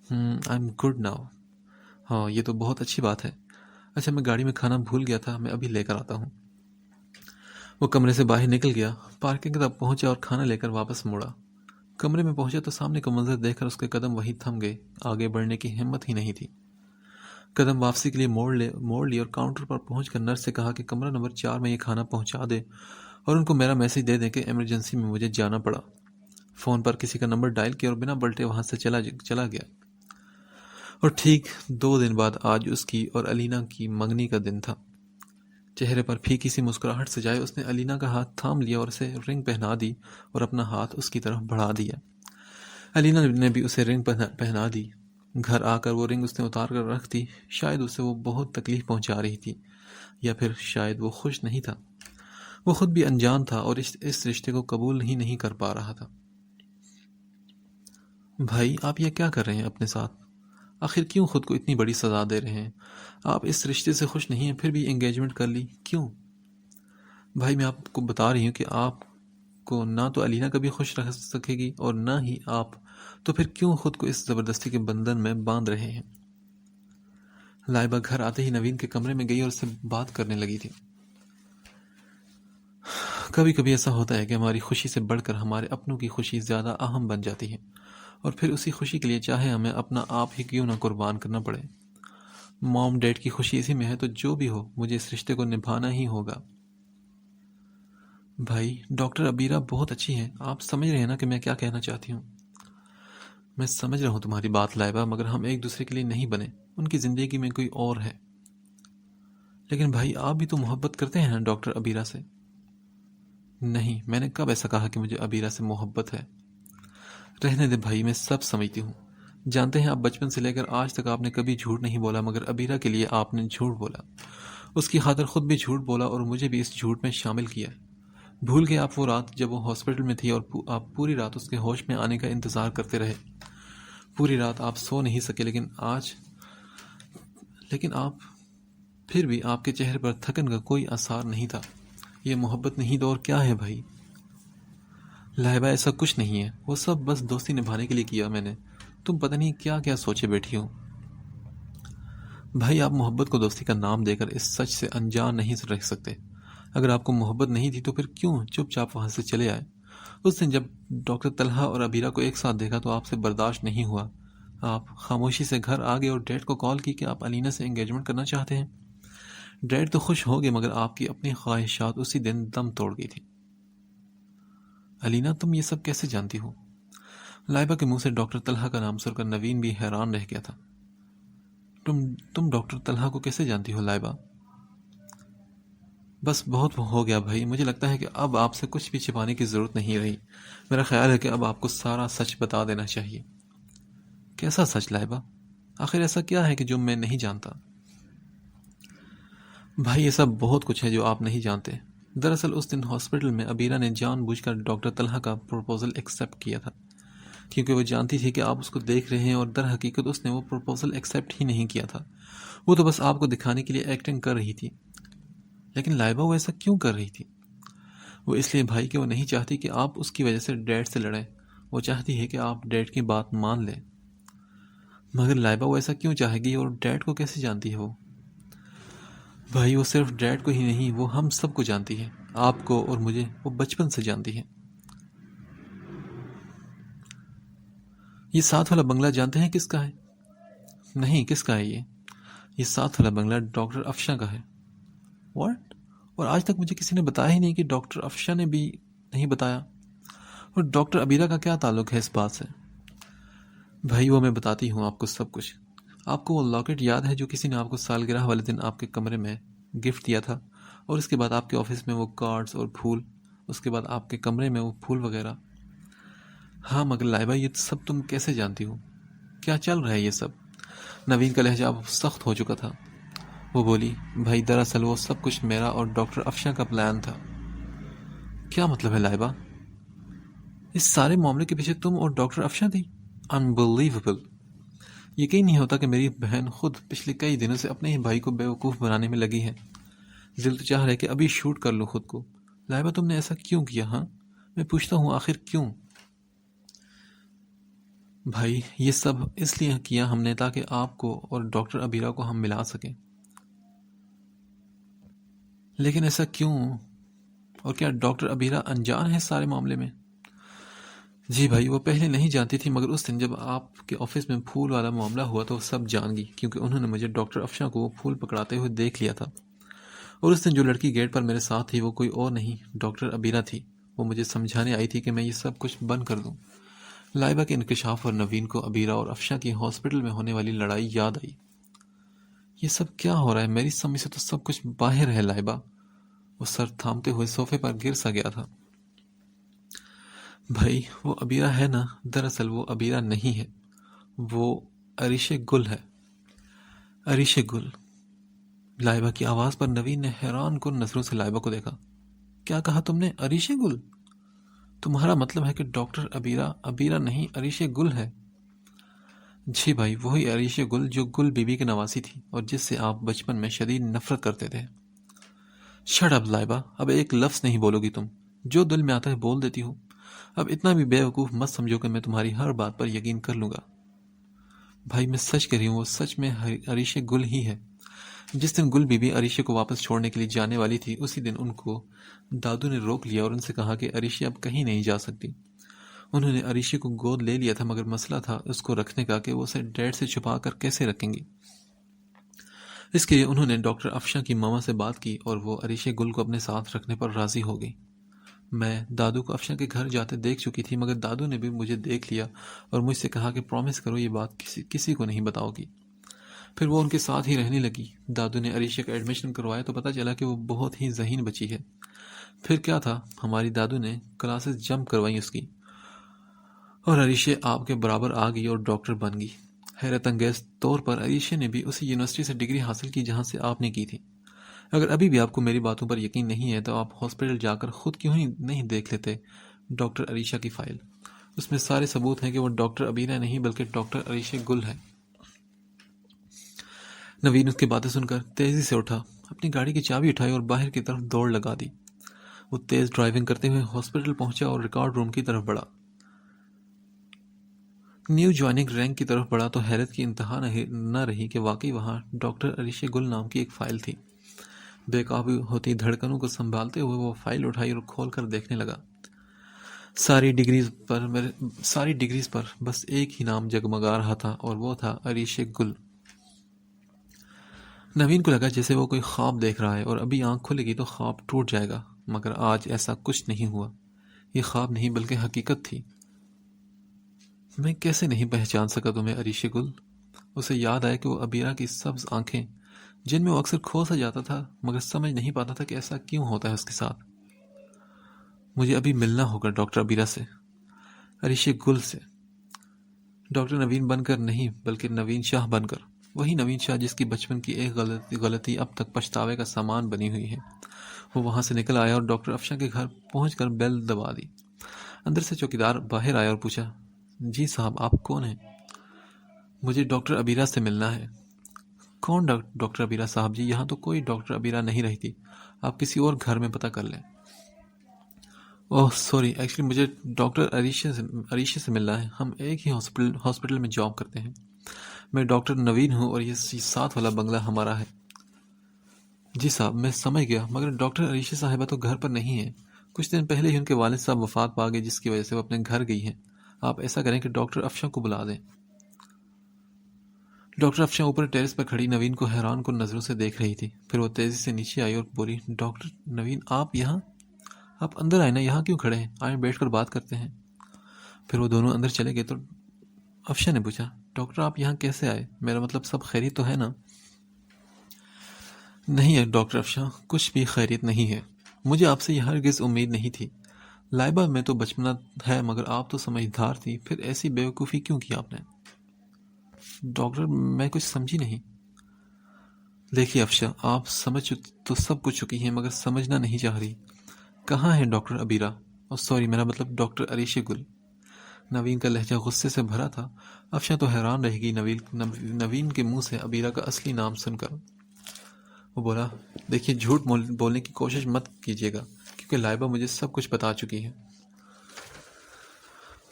I am good now. ہاں یہ تو بہت اچھی بات ہے۔ اچھا میں گاڑی میں کھانا بھول گیا تھا، میں ابھی لے کر آتا ہوں۔ وہ کمرے سے باہر نکل گیا، پارکنگ تک پہنچا اور کھانا لے کر واپس مڑا۔ کمرے میں پہنچا تو سامنے کا منظر دیکھ کر اس کے قدم وہیں تھم گئے، آگے بڑھنے کی ہمت ہی نہیں تھی۔ قدم واپسی کے لیے موڑ لی اور کاؤنٹر پر پہنچ کر نرس سے کہا کہ کمرہ نمبر 4 میں یہ کھانا پہنچا دے اور ان کو میرا میسج دے دیں کہ ایمرجنسی میں مجھے جانا پڑا۔ فون پر کسی کا نمبر ڈائل کیا اور بنا پلٹے وہاں سے چلا گیا۔ اور ٹھیک 2 دن بعد آج اس کی اور علینا کی منگنی کا دن تھا۔ چہرے پر پھیکی سی مسکراہٹ سجائے اس نے علینا کا ہاتھ تھام لیا اور اسے رنگ پہنا دی اور اپنا ہاتھ اس کی طرف بڑھا دیا۔ علینا نے بھی اسے رنگ پہنا دی۔ گھر آ کر وہ رنگ اس نے اتار کر رکھ دی، شاید اسے وہ بہت تکلیف پہنچا رہی تھی، یا پھر شاید وہ خوش نہیں تھا۔ وہ خود بھی انجان تھا اور اس رشتے کو قبول ہی نہیں کر پا رہا تھا۔ بھائی آپ یہ کیا کر رہے ہیں اپنے ساتھ؟ آخر کیوں خود کو اتنی بڑی سزا دے رہے ہیں؟ آپ اس رشتے سے خوش نہیں ہیں پھر بھی انگیجمنٹ کر لی، کیوں؟ بھائی میں آپ کو بتا رہی ہوں کہ آپ کو نہ تو علینا کبھی خوش رکھ سکے گی اور نہ ہی آپ، تو پھر کیوں خود کو اس زبردستی کے بندھن میں باندھ رہے ہیں؟ لائبہ گھر آتے ہی نوین کے کمرے میں گئی اور اس سے بات کرنے لگی تھی۔ کبھی کبھی ایسا ہوتا ہے کہ ہماری خوشی سے بڑھ کر ہمارے اپنوں کی خوشی زیادہ اہم بن جاتی ہے، اور پھر اسی خوشی کے لیے چاہے ہمیں اپنا آپ ہی کیوں نہ قربان کرنا پڑے۔ موم ڈیڈ کی خوشی اسی میں ہے، تو جو بھی ہو مجھے اس رشتے کو نبھانا ہی ہوگا۔ بھائی ڈاکٹر عبیرہ بہت اچھی ہیں، آپ سمجھ رہے ہیں نا کہ میں کیا کہنا چاہتی ہوں؟ میں سمجھ رہا ہوں تمہاری بات لائبہ، مگر ہم ایک دوسرے کے لیے نہیں بنے، ان کی زندگی میں کوئی اور ہے۔ لیکن بھائی آپ بھی تو محبت کرتے ہیں نا ڈاکٹر عبیرہ سے؟ نہیں، میں نے کب ایسا کہا کہ مجھے عبیرہ سے محبت ہے؟ رہنے دے بھائی، میں سب سمجھتی ہوں۔ جانتے ہیں آپ بچپن سے لے کر آج تک آپ نے کبھی جھوٹ نہیں بولا، مگر عبیرہ کے لیے آپ نے جھوٹ بولا، اس کی خاطر خود بھی جھوٹ بولا اور مجھے بھی اس جھوٹ میں شامل کیا۔ بھول گئے آپ وہ رات جب وہ ہاسپٹل میں تھی اور آپ پوری رات اس کے ہوش میں آنے کا انتظار کرتے رہے؟ پوری رات آپ سو نہیں سکے، لیکن آپ پھر بھی آپ کے چہرے پر تھکن کا کوئی اثار نہیں تھا۔ یہ محبت نہیں تو اور کیا ہے بھائی؟ لائبہ ایسا کچھ نہیں ہے، وہ سب بس دوستی نبھانے کے لیے کیا میں نے، تم پتہ نہیں کیا کیا سوچے بیٹھی ہو۔ بھائی آپ محبت کو دوستی کا نام دے کر اس سچ سے انجان نہیں رہ سکتے۔ اگر آپ کو محبت نہیں تھی تو پھر کیوں چپ چاپ وہاں سے چلے آئے؟ اس دن جب ڈاکٹر طلحہ اور عبیرہ کو ایک ساتھ دیکھا تو آپ سے برداشت نہیں ہوا، آپ خاموشی سے گھر آ گئے اور ڈیڈ کو کال کی کہ آپ علینا سے انگیجمنٹ کرنا چاہتے ہیں۔ ڈیڈ تو خوش ہو گئے، مگر آپ کی اپنی خواہشات اسی دن دم توڑ گئی تھی۔ علینا تم یہ سب کیسے جانتی ہو؟ لائبہ کے منہ سے ڈاکٹر طلحہ کا نام سن کر نوین بھی حیران رہ گیا تھا۔ تم ڈاکٹر طلحہ کو کیسے جانتی ہو لائبہ؟ بس بہت ہو گیا بھائی، مجھے لگتا ہے کہ اب آپ سے کچھ بھی چھپانے کی ضرورت نہیں رہی۔ میرا خیال ہے کہ اب آپ کو سارا سچ بتا دینا چاہیے۔ کیسا سچ لائبہ؟ آخر ایسا کیا ہے کہ جو میں نہیں جانتا؟ بھائی ایسا بہت کچھ ہے جو آپ نہیں جانتے۔ دراصل اس دن ہاسپٹل میں عبیرہ نے جان بوجھ کر ڈاکٹر طلحہ کا پروپوزل ایکسیپٹ کیا تھا، کیونکہ وہ جانتی تھی کہ آپ اس کو دیکھ رہے ہیں، اور در حقیقت اس نے وہ پروپوزل ایکسیپٹ ہی نہیں کیا تھا، وہ تو بس آپ کو دکھانے کے لیے ایکٹنگ کر رہی تھی۔ لیکن لائبہ وہ ایسا کیوں کر رہی تھی؟ وہ اس لیے بھائی کہ وہ نہیں چاہتی کہ آپ اس کی وجہ سے ڈیڈ سے لڑیں، وہ چاہتی ہے کہ آپ ڈیڈ کی بات مان لیں۔ مگر لائبہ وہ ایسا کیوں چاہے گی، اور ڈیڈ کو کیسے جانتی ہے وہ؟ بھائی وہ صرف ڈیڈ کو ہی نہیں، وہ ہم سب کو جانتی ہے، آپ کو اور مجھے وہ بچپن سے جانتی ہے۔ یہ ساتھ والا بنگلہ جانتے ہیں کس کا ہے؟ نہیں، کس کا ہے یہ ساتھ والا بنگلہ ڈاکٹر افشاں کا ہے۔ واٹ؟ اور آج تک مجھے کسی نے بتایا ہی نہیں، کہ ڈاکٹر افشاں نے بھی نہیں بتایا؟ اور ڈاکٹر عبیرہ کا کیا تعلق ہے اس بات سے؟ بھائی وہ میں بتاتی ہوں آپ کو سب کچھ۔ آپ کو وہ لاکٹ یاد ہے جو کسی نے آپ کو سالگرہ والے دن آپ کے کمرے میں گفٹ دیا تھا، اور اس کے بعد آپ کے آفس میں وہ کارڈز اور پھول، اس کے بعد آپ کے کمرے میں وہ پھول وغیرہ؟ ہاں، مگر لائبہ یہ سب تم کیسے جانتی ہو؟ کیا چل رہا ہے یہ سب؟ نوین کا لہجہ اب سخت ہو چکا تھا۔ وہ بولی، بھائی دراصل وہ سب کچھ میرا اور ڈاکٹر افشاں کا پلان تھا۔ کیا مطلب ہے لائبہ؟ اس سارے معاملے کے پیچھے تم اور ڈاکٹر افشاں تھی؟ انبلیویبل! یقین نہیں ہوتا کہ میری بہن خود پچھلے کئی دنوں سے اپنے ہی بھائی کو بیوقوف بنانے میں لگی ہے۔ دل تو چاہ رہا ہے کہ ابھی شوٹ کر لوں خود کو۔ لائبہ تم نے ایسا کیوں کیا؟ ہاں میں پوچھتا ہوں، آخر کیوں؟ بھائی یہ سب اس لیے کیا ہم نے تاکہ آپ کو اور ڈاکٹر عبیرہ کو ہم ملا سکیں۔ لیکن ایسا کیوں؟ اور کیا ڈاکٹر عبیرہ انجان ہے سارے معاملے میں؟ جی بھائی، وہ پہلے نہیں جانتی تھی، مگر اس دن جب آپ کے آفس میں پھول والا معاملہ ہوا تو وہ سب جان گئی، کیونکہ انہوں نے مجھے ڈاکٹر افشاں کو وہ پھول پکڑاتے ہوئے دیکھ لیا تھا۔ اور اس دن جو لڑکی گیٹ پر میرے ساتھ تھی وہ کوئی اور نہیں، ڈاکٹر عبیرہ تھی۔ وہ مجھے سمجھانے آئی تھی کہ میں یہ سب کچھ بند کر دوں۔ لائبہ کے انکشاف اور نوین کو عبیرہ اور افشاں کی ہاسپٹل میں ہونے والی لڑائی یاد آئی۔ یہ سب کیا ہو رہا ہے؟ میری سمجھ سے تو سب کچھ باہر ہے لائبہ۔ وہ سر تھامتے ہوئے صوفے پر گر سا گیا تھا۔ بھائی وہ عبیرہ ہے نا؟ دراصل وہ عبیرہ نہیں ہے، وہ عریش گل ہے۔ عریش گل؟ لائبہ کی آواز پر نوین نے حیران کن نظروں سے لائبہ کو دیکھا۔ کیا کہا تم نے؟ عریش گل؟ تمہارا مطلب ہے کہ ڈاکٹر عبیرہ نہیں عریش گل ہے؟ جی بھائی، وہی عریش گل جو گل بی بی کی نواسی تھی اور جس سے آپ بچپن میں شدید نفرت کرتے تھے۔ شٹ اپ لائبہ، اب ایک لفظ نہیں بولو گی تم، جو دل میں آتا ہے بول دیتی ہو۔ اب اتنا بھی بے وقوف مت سمجھو کہ میں تمہاری ہر بات پر یقین کر لوں گا۔ بھائی میں سچ کہہ رہی ہوں، وہ سچ میں عریشہ گل ہی ہے۔ جس دن گل بی بی عریشہ کو واپس چھوڑنے کے لیے جانے والی تھی، اسی دن ان کو دادو نے روک لیا اور ان سے کہا کہ عریشہ اب کہیں نہیں جا سکتی۔ انہوں نے عریشہ کو گود لے لیا تھا، مگر مسئلہ تھا اس کو رکھنے کا کہ وہ اسے ڈیڈ سے چھپا کر کیسے رکھیں گی۔ اس کے لیے انہوں نے ڈاکٹر افشاں کی ماما سے بات کی اور وہ عریشہ گل کو اپنے ساتھ رکھنے پر راضی ہو گئی۔ میں دادو کو افشاں کے گھر جاتے دیکھ چکی تھی، مگر دادو نے بھی مجھے دیکھ لیا اور مجھ سے کہا کہ پرومس کرو یہ بات کسی کو نہیں بتاؤ گی۔ پھر وہ ان کے ساتھ ہی رہنے لگی۔ دادو نے عریشہ کا ایڈمیشن کروایا تو پتہ چلا کہ وہ بہت ہی ذہین بچی ہے۔ پھر کیا تھا، ہماری دادو نے کلاسز جمپ کروائیں اس کی، اور عریشہ آپ کے برابر آ گئی اور ڈاکٹر بن گئی۔ حیرت انگیز طور پر عریشہ نے بھی اسی یونیورسٹی سے ڈگری حاصل کی جہاں سے آپ نے کی تھی۔ اگر ابھی بھی آپ کو میری باتوں پر یقین نہیں ہے تو آپ ہاسپٹل جا کر خود کیوں ہی نہیں دیکھ لیتے ڈاکٹر عریشہ کی فائل۔ اس میں سارے ثبوت ہیں کہ وہ ڈاکٹر ابیرہ نہیں بلکہ ڈاکٹر عریشہ گل ہے۔ نوین اس کی باتیں سن کر تیزی سے اٹھا، اپنی گاڑی کی چابی اٹھائی اور باہر کی طرف دوڑ لگا دی۔ وہ تیز ڈرائیونگ کرتے ہوئے ہاسپٹل پہنچا اور ریکارڈ روم کی طرف بڑھا۔ نیو جوائننگ رینک کی طرف بڑھا تو حیرت کی انتہا نہ رہی کہ واقعی وہاں ڈاکٹر عریشہ گل نام کی ایک فائل تھی۔ بے قابو ہوتی دھڑکنوں کو سنبھالتے ہوئے وہ فائل اٹھائی اور کھول کر دیکھنے لگا۔ ساری ڈگریز پر بس ایک ہی نام جگمگا رہا تھا اور وہ تھا عریشہ گل۔ نوین کو لگا جیسے وہ کوئی خواب دیکھ رہا ہے اور ابھی آنکھ کھلے گی تو خواب ٹوٹ جائے گا، مگر آج ایسا کچھ نہیں ہوا۔ یہ خواب نہیں بلکہ حقیقت تھی۔ میں کیسے نہیں پہچان سکا تمہیں عریشہ گل؟ اسے یاد آیا کہ وہ ابیرہ کی سبز آنکھیں جن میں وہ اکثر کھو سا جاتا تھا مگر سمجھ نہیں پاتا تھا کہ ایسا کیوں ہوتا ہے اس کے ساتھ۔ مجھے ابھی ملنا ہوگا ڈاکٹر ابیرہ سے، عریشہ گل سے، ڈاکٹر نوین بن کر نہیں بلکہ نوین شاہ بن کر، وہی نوین شاہ جس کی بچپن کی ایک غلطی اب تک پچھتاوے کا سامان بنی ہوئی ہے۔ وہ وہاں سے نکل آیا اور ڈاکٹر افشاں کے گھر پہنچ کر بیل دبا دی۔ اندر سے چوکیدار باہر آیا اور پوچھا، جی صاحب آپ کون ہیں؟ مجھے ڈاکٹر ابیرہ سے ملنا ہے۔ کون ڈاکٹر ابیرہ صاحب جی؟ یہاں تو کوئی ڈاکٹر ابیرہ نہیں رہتی، آپ کسی اور گھر میں پتہ کر لیں۔ اوہ سوری، ایکچولی مجھے ڈاکٹر عریشہ سے ملنا ہے، ہم ایک ہی ہاسپٹل میں جاب کرتے ہیں۔ میں ڈاکٹر نوین ہوں اور یہ ساتھ والا بنگلہ ہمارا ہے۔ جی صاحب میں سمجھ گیا، مگر ڈاکٹر عریشہ صاحبہ تو گھر پر نہیں ہیں، کچھ دن پہلے ہی ان کے والد صاحب وفات پا گئے جس کی وجہ سے وہ اپنے گھر گئی ہیں۔ آپ ایسا کریں کہ ڈاکٹر افشاں کو بلا دیں۔ ڈاکٹر افشاں اوپر ٹیرس پر کھڑی نوین کو حیران کن نظروں سے دیکھ رہی تھی۔ پھر وہ تیزی سے نیچے آئی اور بولی، ڈاکٹر نوین آپ یہاں؟ آپ اندر آئے نا، یہاں کیوں کھڑے ہیں؟ آئیں بیٹھ کر بات کرتے ہیں۔ پھر وہ دونوں اندر چلے گئے تو افشاں نے پوچھا، ڈاکٹر آپ یہاں کیسے آئے؟ میرا مطلب سب خیریت تو ہے نا؟ نہیں ہے ڈاکٹر افشاں، کچھ بھی خیریت نہیں ہے۔ مجھے آپ سے یہ ہرگز امید نہیں تھی۔ لائبہ میں تو بچپنا ہے مگر آپ تو سمجھدار تھی، پھر ایسی بے وقوفی کیوں کی آپ نے؟ ڈاکٹر میں کچھ سمجھی نہیں۔ دیکھیے افشاں، آپ سمجھ تو سب کچھ چکی ہیں مگر سمجھنا نہیں چاہ رہی۔ کہاں ہے ڈاکٹر ابیرہ؟ سوری میرا مطلب ڈاکٹر عریشہ گل۔ نوین کا لہجہ غصے سے بھرا تھا۔ افشاں تو حیران رہ گئی نوین کے منہ سے ابیرہ کا اصلی نام سن کر۔ وہ بولا، دیکھیے جھوٹ بولنے کی کوشش مت کیجیے گا کیونکہ لائبہ مجھے سب کچھ بتا چکی ہے۔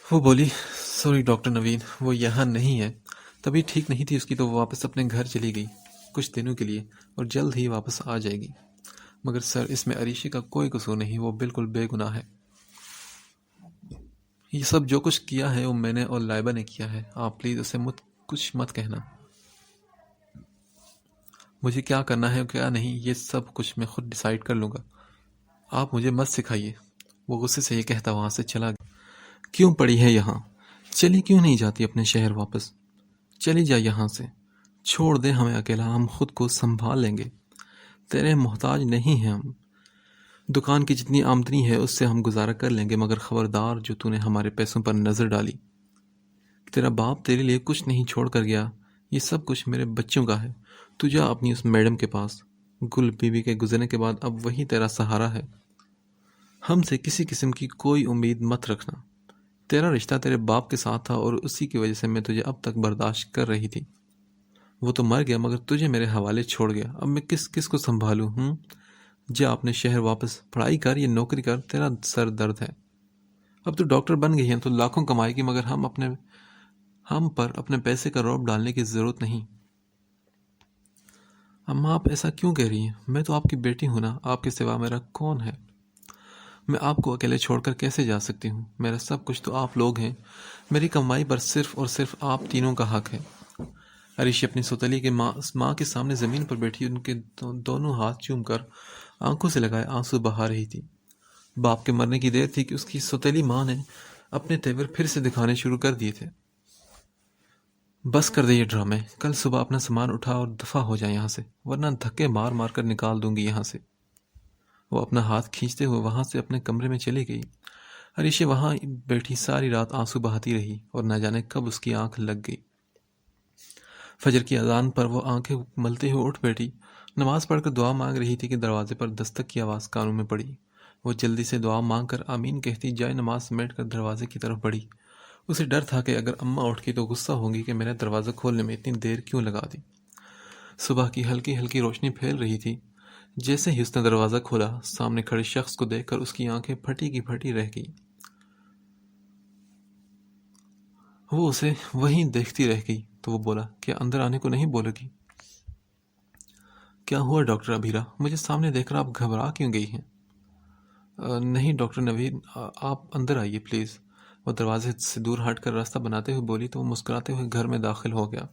وہ بولی، سوری ڈاکٹر نوین، وہ یہاں نہیں ہے، تبھی ٹھیک نہیں تھی اس کی تو وہ واپس اپنے گھر چلی گئی کچھ دنوں کے لیے اور جلد ہی واپس آ جائے گی۔ مگر سر اس میں عریشہ کا کوئی قصور نہیں، وہ بالکل بے گناہ ہے۔ یہ سب جو کچھ کیا ہے وہ میں نے اور لائبہ نے کیا ہے، آپ پلیز اسے کچھ مت کہنا۔ مجھے کیا کرنا ہے اور کیا نہیں یہ سب کچھ میں خود ڈیسائیڈ کر لوں گا، آپ مجھے مت سکھائیے۔ وہ غصے سے یہ کہتا وہاں سے چلا گیا۔ کیوں پڑی ہے یہاں؟ چلی کیوں نہیں جاتی اپنے شہر واپس؟ چلی جا یہاں سے، چھوڑ دے ہمیں اکیلا، ہم خود کو سنبھال لیں گے، تیرے محتاج نہیں ہیں ہم۔ دکان کی جتنی آمدنی ہے اس سے ہم گزارا کر لیں گے، مگر خبردار جو تو نے ہمارے پیسوں پر نظر ڈالی، تیرا باپ تیرے لیے کچھ نہیں چھوڑ کر گیا، یہ سب کچھ میرے بچوں کا ہے۔ تو جا اپنی اس میڈم کے پاس، گل بی بی کے گزرنے کے بعد اب وہی تیرا سہارا ہے، ہم سے کسی قسم کی کوئی امید مت رکھنا۔ تیرا رشتہ تیرے باپ کے ساتھ تھا اور اسی کی وجہ سے میں تجھے اب تک برداشت کر رہی تھی۔ وہ تو مر گیا مگر تجھے میرے حوالے چھوڑ گیا، اب میں کس کو سنبھالوں؟ جا اپنے شہر واپس پڑھائی کر یا نوکری کر، تیرا سر درد ہے۔ اب تو ڈاکٹر بن گئی ہیں تو لاکھوں کمائے گی، مگر ہم پر اپنے پیسے کا رعب ڈالنے کی ضرورت نہیں۔ اماں آپ ایسا کیوں کہہ رہی ہیں؟ میں تو آپ کی بیٹی ہوں نا، آپ کے سوا میرا کون ہے؟ میں آپ کو اکیلے چھوڑ کر کیسے جا سکتی ہوں؟ میرا سب کچھ تو آپ لوگ ہیں، میری کمائی پر صرف اور صرف آپ تینوں کا حق ہے۔ عریشی اپنی سوتیلی کے ماں کے سامنے زمین پر بیٹھی ان کے دونوں ہاتھ چوم کر آنکھوں سے لگائے آنسو بہا رہی تھی۔ باپ کے مرنے کی دیر تھی کہ اس کی سوتیلی ماں نے اپنے تیور پھر سے دکھانے شروع کر دیے تھے۔ بس کر دے یہ ڈرامے، کل صبح اپنا سامان اٹھا اور دفع ہو جائے یہاں سے، ورنہ دھکے مار مار کر نکال دوں گی یہاں سے۔ وہ اپنا ہاتھ کھینچتے ہوئے وہاں سے اپنے کمرے میں چلی گئی۔ عریشی وہاں بیٹھی ساری رات آنسو بہاتی رہی اور نہ جانے کب اس کی آنکھ لگ گئی۔ فجر کی اذان پر وہ آنکھیں ملتے ہوئے اٹھ بیٹھی، نماز پڑھ کر دعا مانگ رہی تھی کہ دروازے پر دستک کی آواز کانوں میں پڑی۔ وہ جلدی سے دعا مانگ کر آمین کہتی جائے نماز سمیٹ کر دروازے کی طرف بڑھی۔ اسے ڈر تھا کہ اگر اماں اٹھ گئی تو غصہ ہوں گی کہ میں نے دروازہ کھولنے میں اتنی دیر کیوں لگا دی۔ صبح کی ہلکی ہلکی روشنی پھیل رہی تھی۔ جیسے ہی اس نے دروازہ کھولا، سامنے کھڑے شخص کو دیکھ کر اس کی آنکھیں پھٹی کی پھٹی رہ گئی۔ وہ اسے وہیں دیکھتی رہ گئی تو وہ بولا، کیا اندر آنے کو نہیں بولے گی؟ کیا ہوا ڈاکٹر ابھیرا؟ مجھے سامنے دیکھ کر آپ گھبرا کیوں گئی ہیں؟ نہیں ڈاکٹر نوین، آپ اندر آئیے پلیز۔ وہ دروازے سے دور ہٹ کر راستہ بناتے ہوئے بولی تو وہ مسکراتے ہوئے گھر میں داخل ہو گیا۔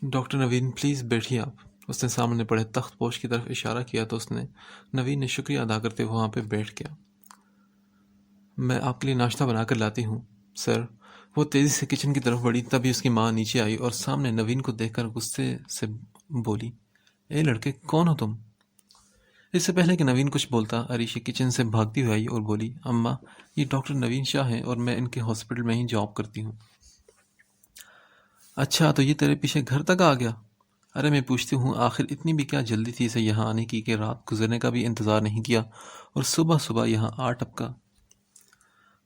ڈاکٹر نوین پلیز بیٹھیے آپ۔ اس نے سامنے پڑے تخت پوش کی طرف اشارہ کیا تو نوین نے شکریہ ادا کرتے ہوئے وہاں پہ بیٹھ گیا۔ میں آپ کے لیے ناشتہ بنا کر لاتی ہوں سر۔ وہ تیزی سے کچن کی طرف بڑھی، تبھی اس کی ماں نیچے آئی اور سامنے نوین کو دیکھ کر غصے سے بولی، اے لڑکے کون ہو تم؟ اس سے پہلے کہ نوین کچھ بولتا، عریشی کچن سے بھاگتی ہوئی آئی اور بولی، اماں یہ ڈاکٹر نوین شاہ ہیں اور میں ان کے ہاسپٹل میں ہی جاب کرتی ہوں۔ اچھا تو یہ تیرے پیچھے گھر تک آ گیا؟ ارے میں پوچھتی ہوں آخر اتنی بھی کیا جلدی تھی اسے یہاں آنے کی کہ رات گزرنے کا بھی انتظار نہیں کیا اور صبح صبح یہاں آ ٹپکا۔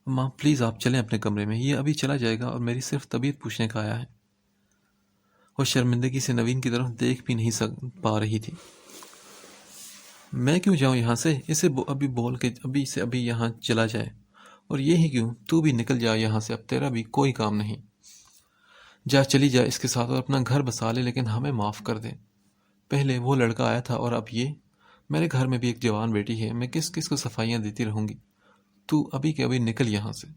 ماں پلیز آپ چلیں اپنے کمرے میں، یہ ابھی چلا جائے گا اور میری صرف طبیعت پوچھنے کا آیا ہے۔ وہ شرمندگی سے نوین کی طرف دیکھ بھی نہیں پا رہی تھی۔ میں کیوں جاؤں یہاں سے؟ اسے ابھی بول کہ ابھی سے ابھی یہاں چلا جائے۔ اور یہ ہی کیوں؟ تو بھی نکل جا یہاں سے، اب تیرا بھی کوئی کام نہیں۔ جا چلی جا اس کے ساتھ اور اپنا گھر بسا لے، لیکن ہمیں معاف کر دے۔ پہلے وہ لڑکا آیا تھا اور اب یہ۔ میرے گھر میں بھی ایک جوان بیٹی ہے، میں کس کس کو صفائیاں دیتی رہوں گی؟ تو ابھی کے ابھی نکل یہاں سے۔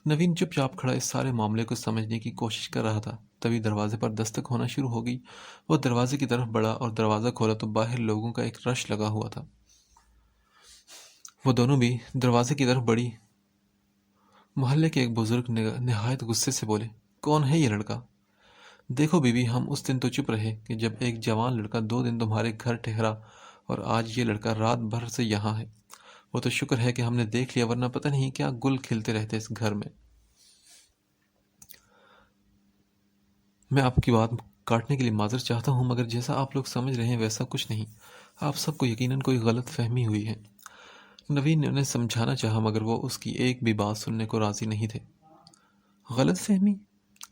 نوین چپ چاپ کھڑا اس سارے معاملے کو سمجھنے کی کوشش کر رہا تھا، تبھی دروازے پر دستک ہونا شروع ہو گئی۔ وہ دروازے کی طرف بڑھا اور دروازہ کھولا تو باہر لوگوں کا ایک رش لگا ہوا تھا۔ وہ دونوں بھی دروازے کی طرف بڑھی۔ محلے کے ایک بزرگ نہایت غصے سے بولے، کون ہے یہ لڑکا؟ دیکھو بی بی، ہم اس دن تو چپ رہے کہ جب ایک جوان لڑکا 2 دن تمہارے گھر ٹھہرا، اور آج یہ لڑکا رات بھر سے یہاں ہے۔ وہ تو شکر ہے کہ ہم نے دیکھ لیا، ورنہ پتہ نہیں کیا گل کھلتے رہتے اس گھر میں۔ میں آپ کی بات کاٹنے کے لیے معذرت چاہتا ہوں، مگر جیسا آپ لوگ سمجھ رہے ہیں ویسا کچھ نہیں۔ آپ سب کو یقیناً کوئی غلط فہمی ہوئی ہے۔ نوین نے انہیں سمجھانا چاہا مگر وہ اس کی ایک بھی بات سننے کو راضی نہیں تھے۔ غلط فہمی؟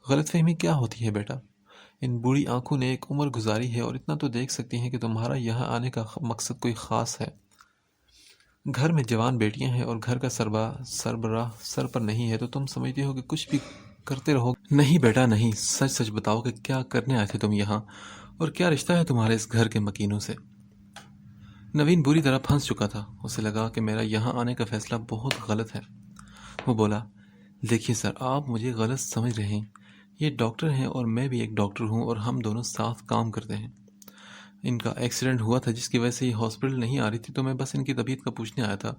غلط فہمی کیا ہوتی ہے بیٹا؟ ان بوڑھی آنکھوں نے ایک عمر گزاری ہے اور اتنا تو دیکھ سکتی ہیں کہ تمہارا یہاں آنے کا مقصد کوئی خاص ہے۔ گھر میں جوان بیٹیاں ہیں اور گھر کا سربراہ سر پر نہیں ہے تو تم سمجھتے ہو کہ کچھ بھی کرتے رہو۔ نہیں بیٹا نہیں، سچ سچ بتاؤ کہ کیا کرنے آئے تھے تم یہاں، اور کیا رشتہ ہے تمہارے اس گھر کے مکینوں سے؟ نوین بری طرح پھنس چکا تھا، اسے لگا کہ میرا یہاں آنے کا فیصلہ بہت غلط ہے۔ وہ بولا، دیکھیے سر، آپ مجھے غلط سمجھ رہے ہیں، یہ ڈاکٹر ہیں اور میں بھی ایک ڈاکٹر ہوں اور ہم دونوں ساتھ کام کرتے ہیں۔ ان کا ایکسیڈنٹ ہوا تھا جس کی وجہ سے یہ ہاسپٹل نہیں آ رہی تھی، تو میں بس ان کی طبیعت کا پوچھنے آیا تھا،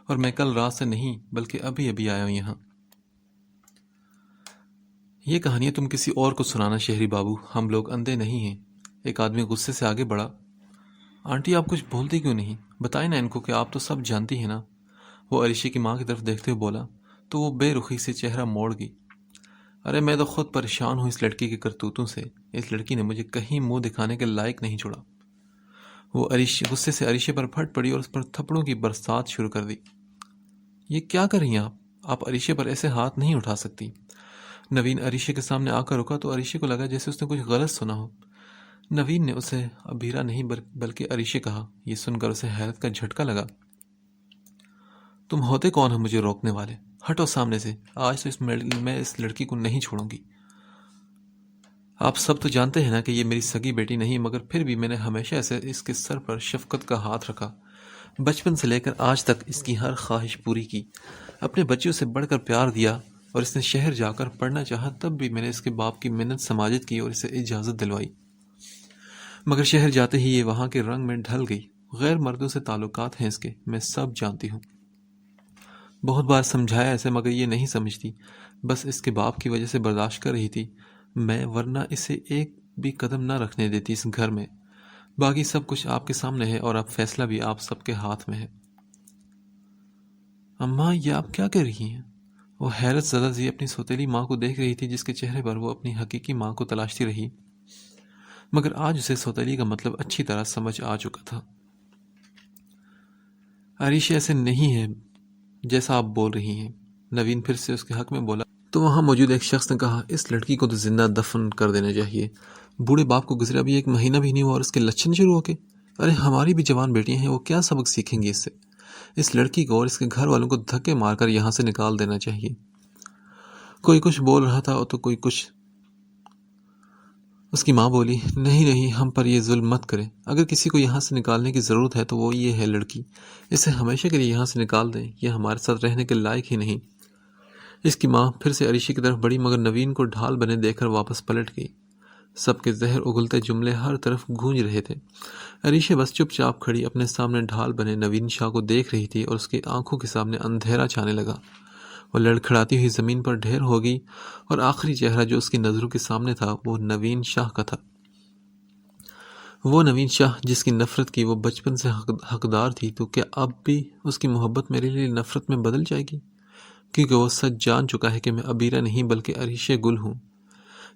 اور میں کل رات سے نہیں بلکہ ابھی ابھی آیا ہوں یہاں۔ یہ کہانیاں تم کسی اور کو سنانا شہری بابو، ہم لوگ اندھے نہیں ہیں۔ ایک آدمی غصے سے آگے بڑھا۔ آنٹی آپ کچھ بولتی کیوں نہیں؟ بتائیں نا ان کو کہ آپ تو سب جانتی ہیں نا۔ وہ عریشی کی ماں کی طرف دیکھتے ہوئے بولا تو وہ بے رخی سے چہرہ موڑ گئی۔ ارے میں تو خود پریشان ہوں اس لڑکی کے کرتوتوں سے، اس لڑکی نے مجھے کہیں منہ دکھانے کے لائق نہیں چھوڑا۔ وہ غصے سے عریشے پر پھٹ پڑی اور اس پر تھپڑوں کی برسات شروع کر دی۔ یہ کیا کر رہی ہیں آپ عریشے پر ایسے ہاتھ نہیں اٹھا سکتی۔ نوین عریشے کے سامنے آ کر رکا تو عریشے کو لگا جیسے اس نے کچھ غلط سنا ہو۔ نوین نے اسے ابیرا نہیں بلکہ عریشے کہا۔ یہ سن کر اسے حیرت کا جھٹکا لگا۔ تم ہوتے کون ہو مجھے روکنے والے؟ ہٹو سامنے سے، آج تو میں اس لڑکی کو نہیں چھوڑوں گی۔ آپ سب تو جانتے ہیں نا کہ یہ میری سگی بیٹی نہیں، مگر پھر بھی میں نے ہمیشہ اسے اس کے سر پر شفقت کا ہاتھ رکھا، بچپن سے لے کر آج تک اس کی ہر خواہش پوری کی، اپنے بچیوں سے بڑھ کر پیار دیا، اور اس نے شہر جا کر پڑھنا چاہا تب بھی میں نے اس کے باپ کی منت سماجت کی اور اسے اجازت دلوائی، مگر شہر جاتے ہی یہ وہاں کے رنگ میں ڈھل گئی۔ غیر مردوں سے تعلقات ہیں اس کے، میں سب جانتی ہوں، بہت بار سمجھایا اسے مگر یہ نہیں سمجھتی، بس اس کے باپ کی وجہ سے برداشت کر رہی تھی میں، ورنہ اسے ایک بھی قدم نہ رکھنے دیتی اس گھر میں۔ باقی سب کچھ آپ کے سامنے ہے اور اب فیصلہ بھی آپ سب کے ہاتھ میں ہے۔ اماں، یہ آپ کیا کر رہی ہیں؟ وہ حیرت زدہ سی اپنی سوتیلی ماں کو دیکھ رہی تھی جس کے چہرے پر وہ اپنی حقیقی ماں کو تلاشتی رہی، مگر آج اسے سوتیلی کا مطلب اچھی طرح سمجھ آ چکا تھا۔ عریشہ ایسے نہیں ہے جیسا آپ بول رہی ہیں، نوین پھر سے اس کے حق میں بولا۔ تو وہاں موجود ایک شخص نے کہا، اس لڑکی کو تو زندہ دفن کر دینا چاہیے، بوڑھے باپ کو گزرا بھی 1 مہینہ بھی نہیں ہوا اور اس کے لچھن شروع ہو کے۔ ارے ہماری بھی جوان بیٹیاں ہیں، وہ کیا سبق سیکھیں گی اس سے؟ اس لڑکی کو اور اس کے گھر والوں کو دھکے مار کر یہاں سے نکال دینا چاہیے۔ کوئی کچھ بول رہا تھا تو کوئی کچھ۔ اس کی ماں بولی، نہیں نہیں، ہم پر یہ ظلم مت کریں، اگر کسی کو یہاں سے نکالنے کی ضرورت ہے تو وہ یہ ہے لڑکی، اسے ہمیشہ کے لیے یہاں سے نکال دیں، یہ ہمارے ساتھ رہنے کے لائق ہی نہیں۔ اس کی ماں پھر سے عریشہ کی طرف بڑھی مگر نوین کو ڈھال بنے دیکھ کر واپس پلٹ گئی۔ سب کے زہر اگلتے جملے ہر طرف گونج رہے تھے۔ عریشہ بس چپ چاپ کھڑی اپنے سامنے ڈھال بنے نوین شاہ کو دیکھ رہی تھی اور اس کی آنکھوں کے سامنے اندھیرا چھانے لگا۔ وہ لڑکھڑاتی ہوئی زمین پر ڈھیر ہو گئی اور آخری چہرہ جو اس کی نظروں کے سامنے تھا وہ نوین شاہ کا تھا، وہ نوین شاہ جس کی نفرت کی وہ بچپن سے حقدار تھی۔ تو کیا اب بھی اس کی محبت میرے لیے نفرت میں بدل جائے گی؟ کیونکہ وہ سچ جان چکا ہے کہ میں ابیرہ نہیں بلکہ عریشہ گل ہوں۔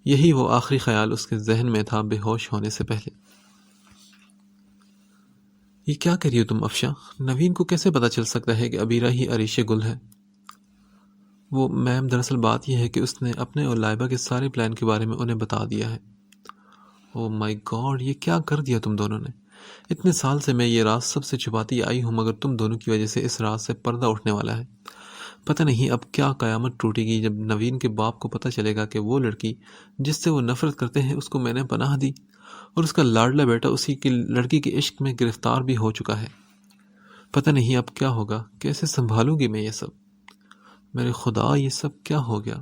یہی وہ آخری خیال اس کے ذہن میں تھا بے ہوش ہونے سے پہلے۔ یہ کیا کر رہی ہو تم افشا؟ نوین کو کیسے پتا چل سکتا ہے کہ ابیرہ ہی عریشہ گل ہے؟ وہ میم، دراصل بات یہ ہے کہ اس نے اپنے اور لائبہ کے سارے پلان کے بارے میں انہیں بتا دیا ہے۔ او مائی گاڈ، یہ کیا کر دیا تم دونوں نے؟ اتنے سال سے میں یہ راز سب سے چھپاتی آئی ہوں مگر تم دونوں کی وجہ سے اس راز سے پردہ اٹھنے والا ہے۔ پتہ نہیں اب کیا قیامت ٹوٹے گی جب نوین کے باپ کو پتہ چلے گا کہ وہ لڑکی جس سے وہ نفرت کرتے ہیں اس کو میں نے پناہ دی اور اس کا لاڈلا بیٹا اسی کی لڑکی کے عشق میں گرفتار بھی ہو چکا ہے۔ پتہ نہیں اب کیا ہوگا، کیسے سنبھالوں گی میں یہ سب؟ میرے خدا، یہ سب کیا ہو گیا؟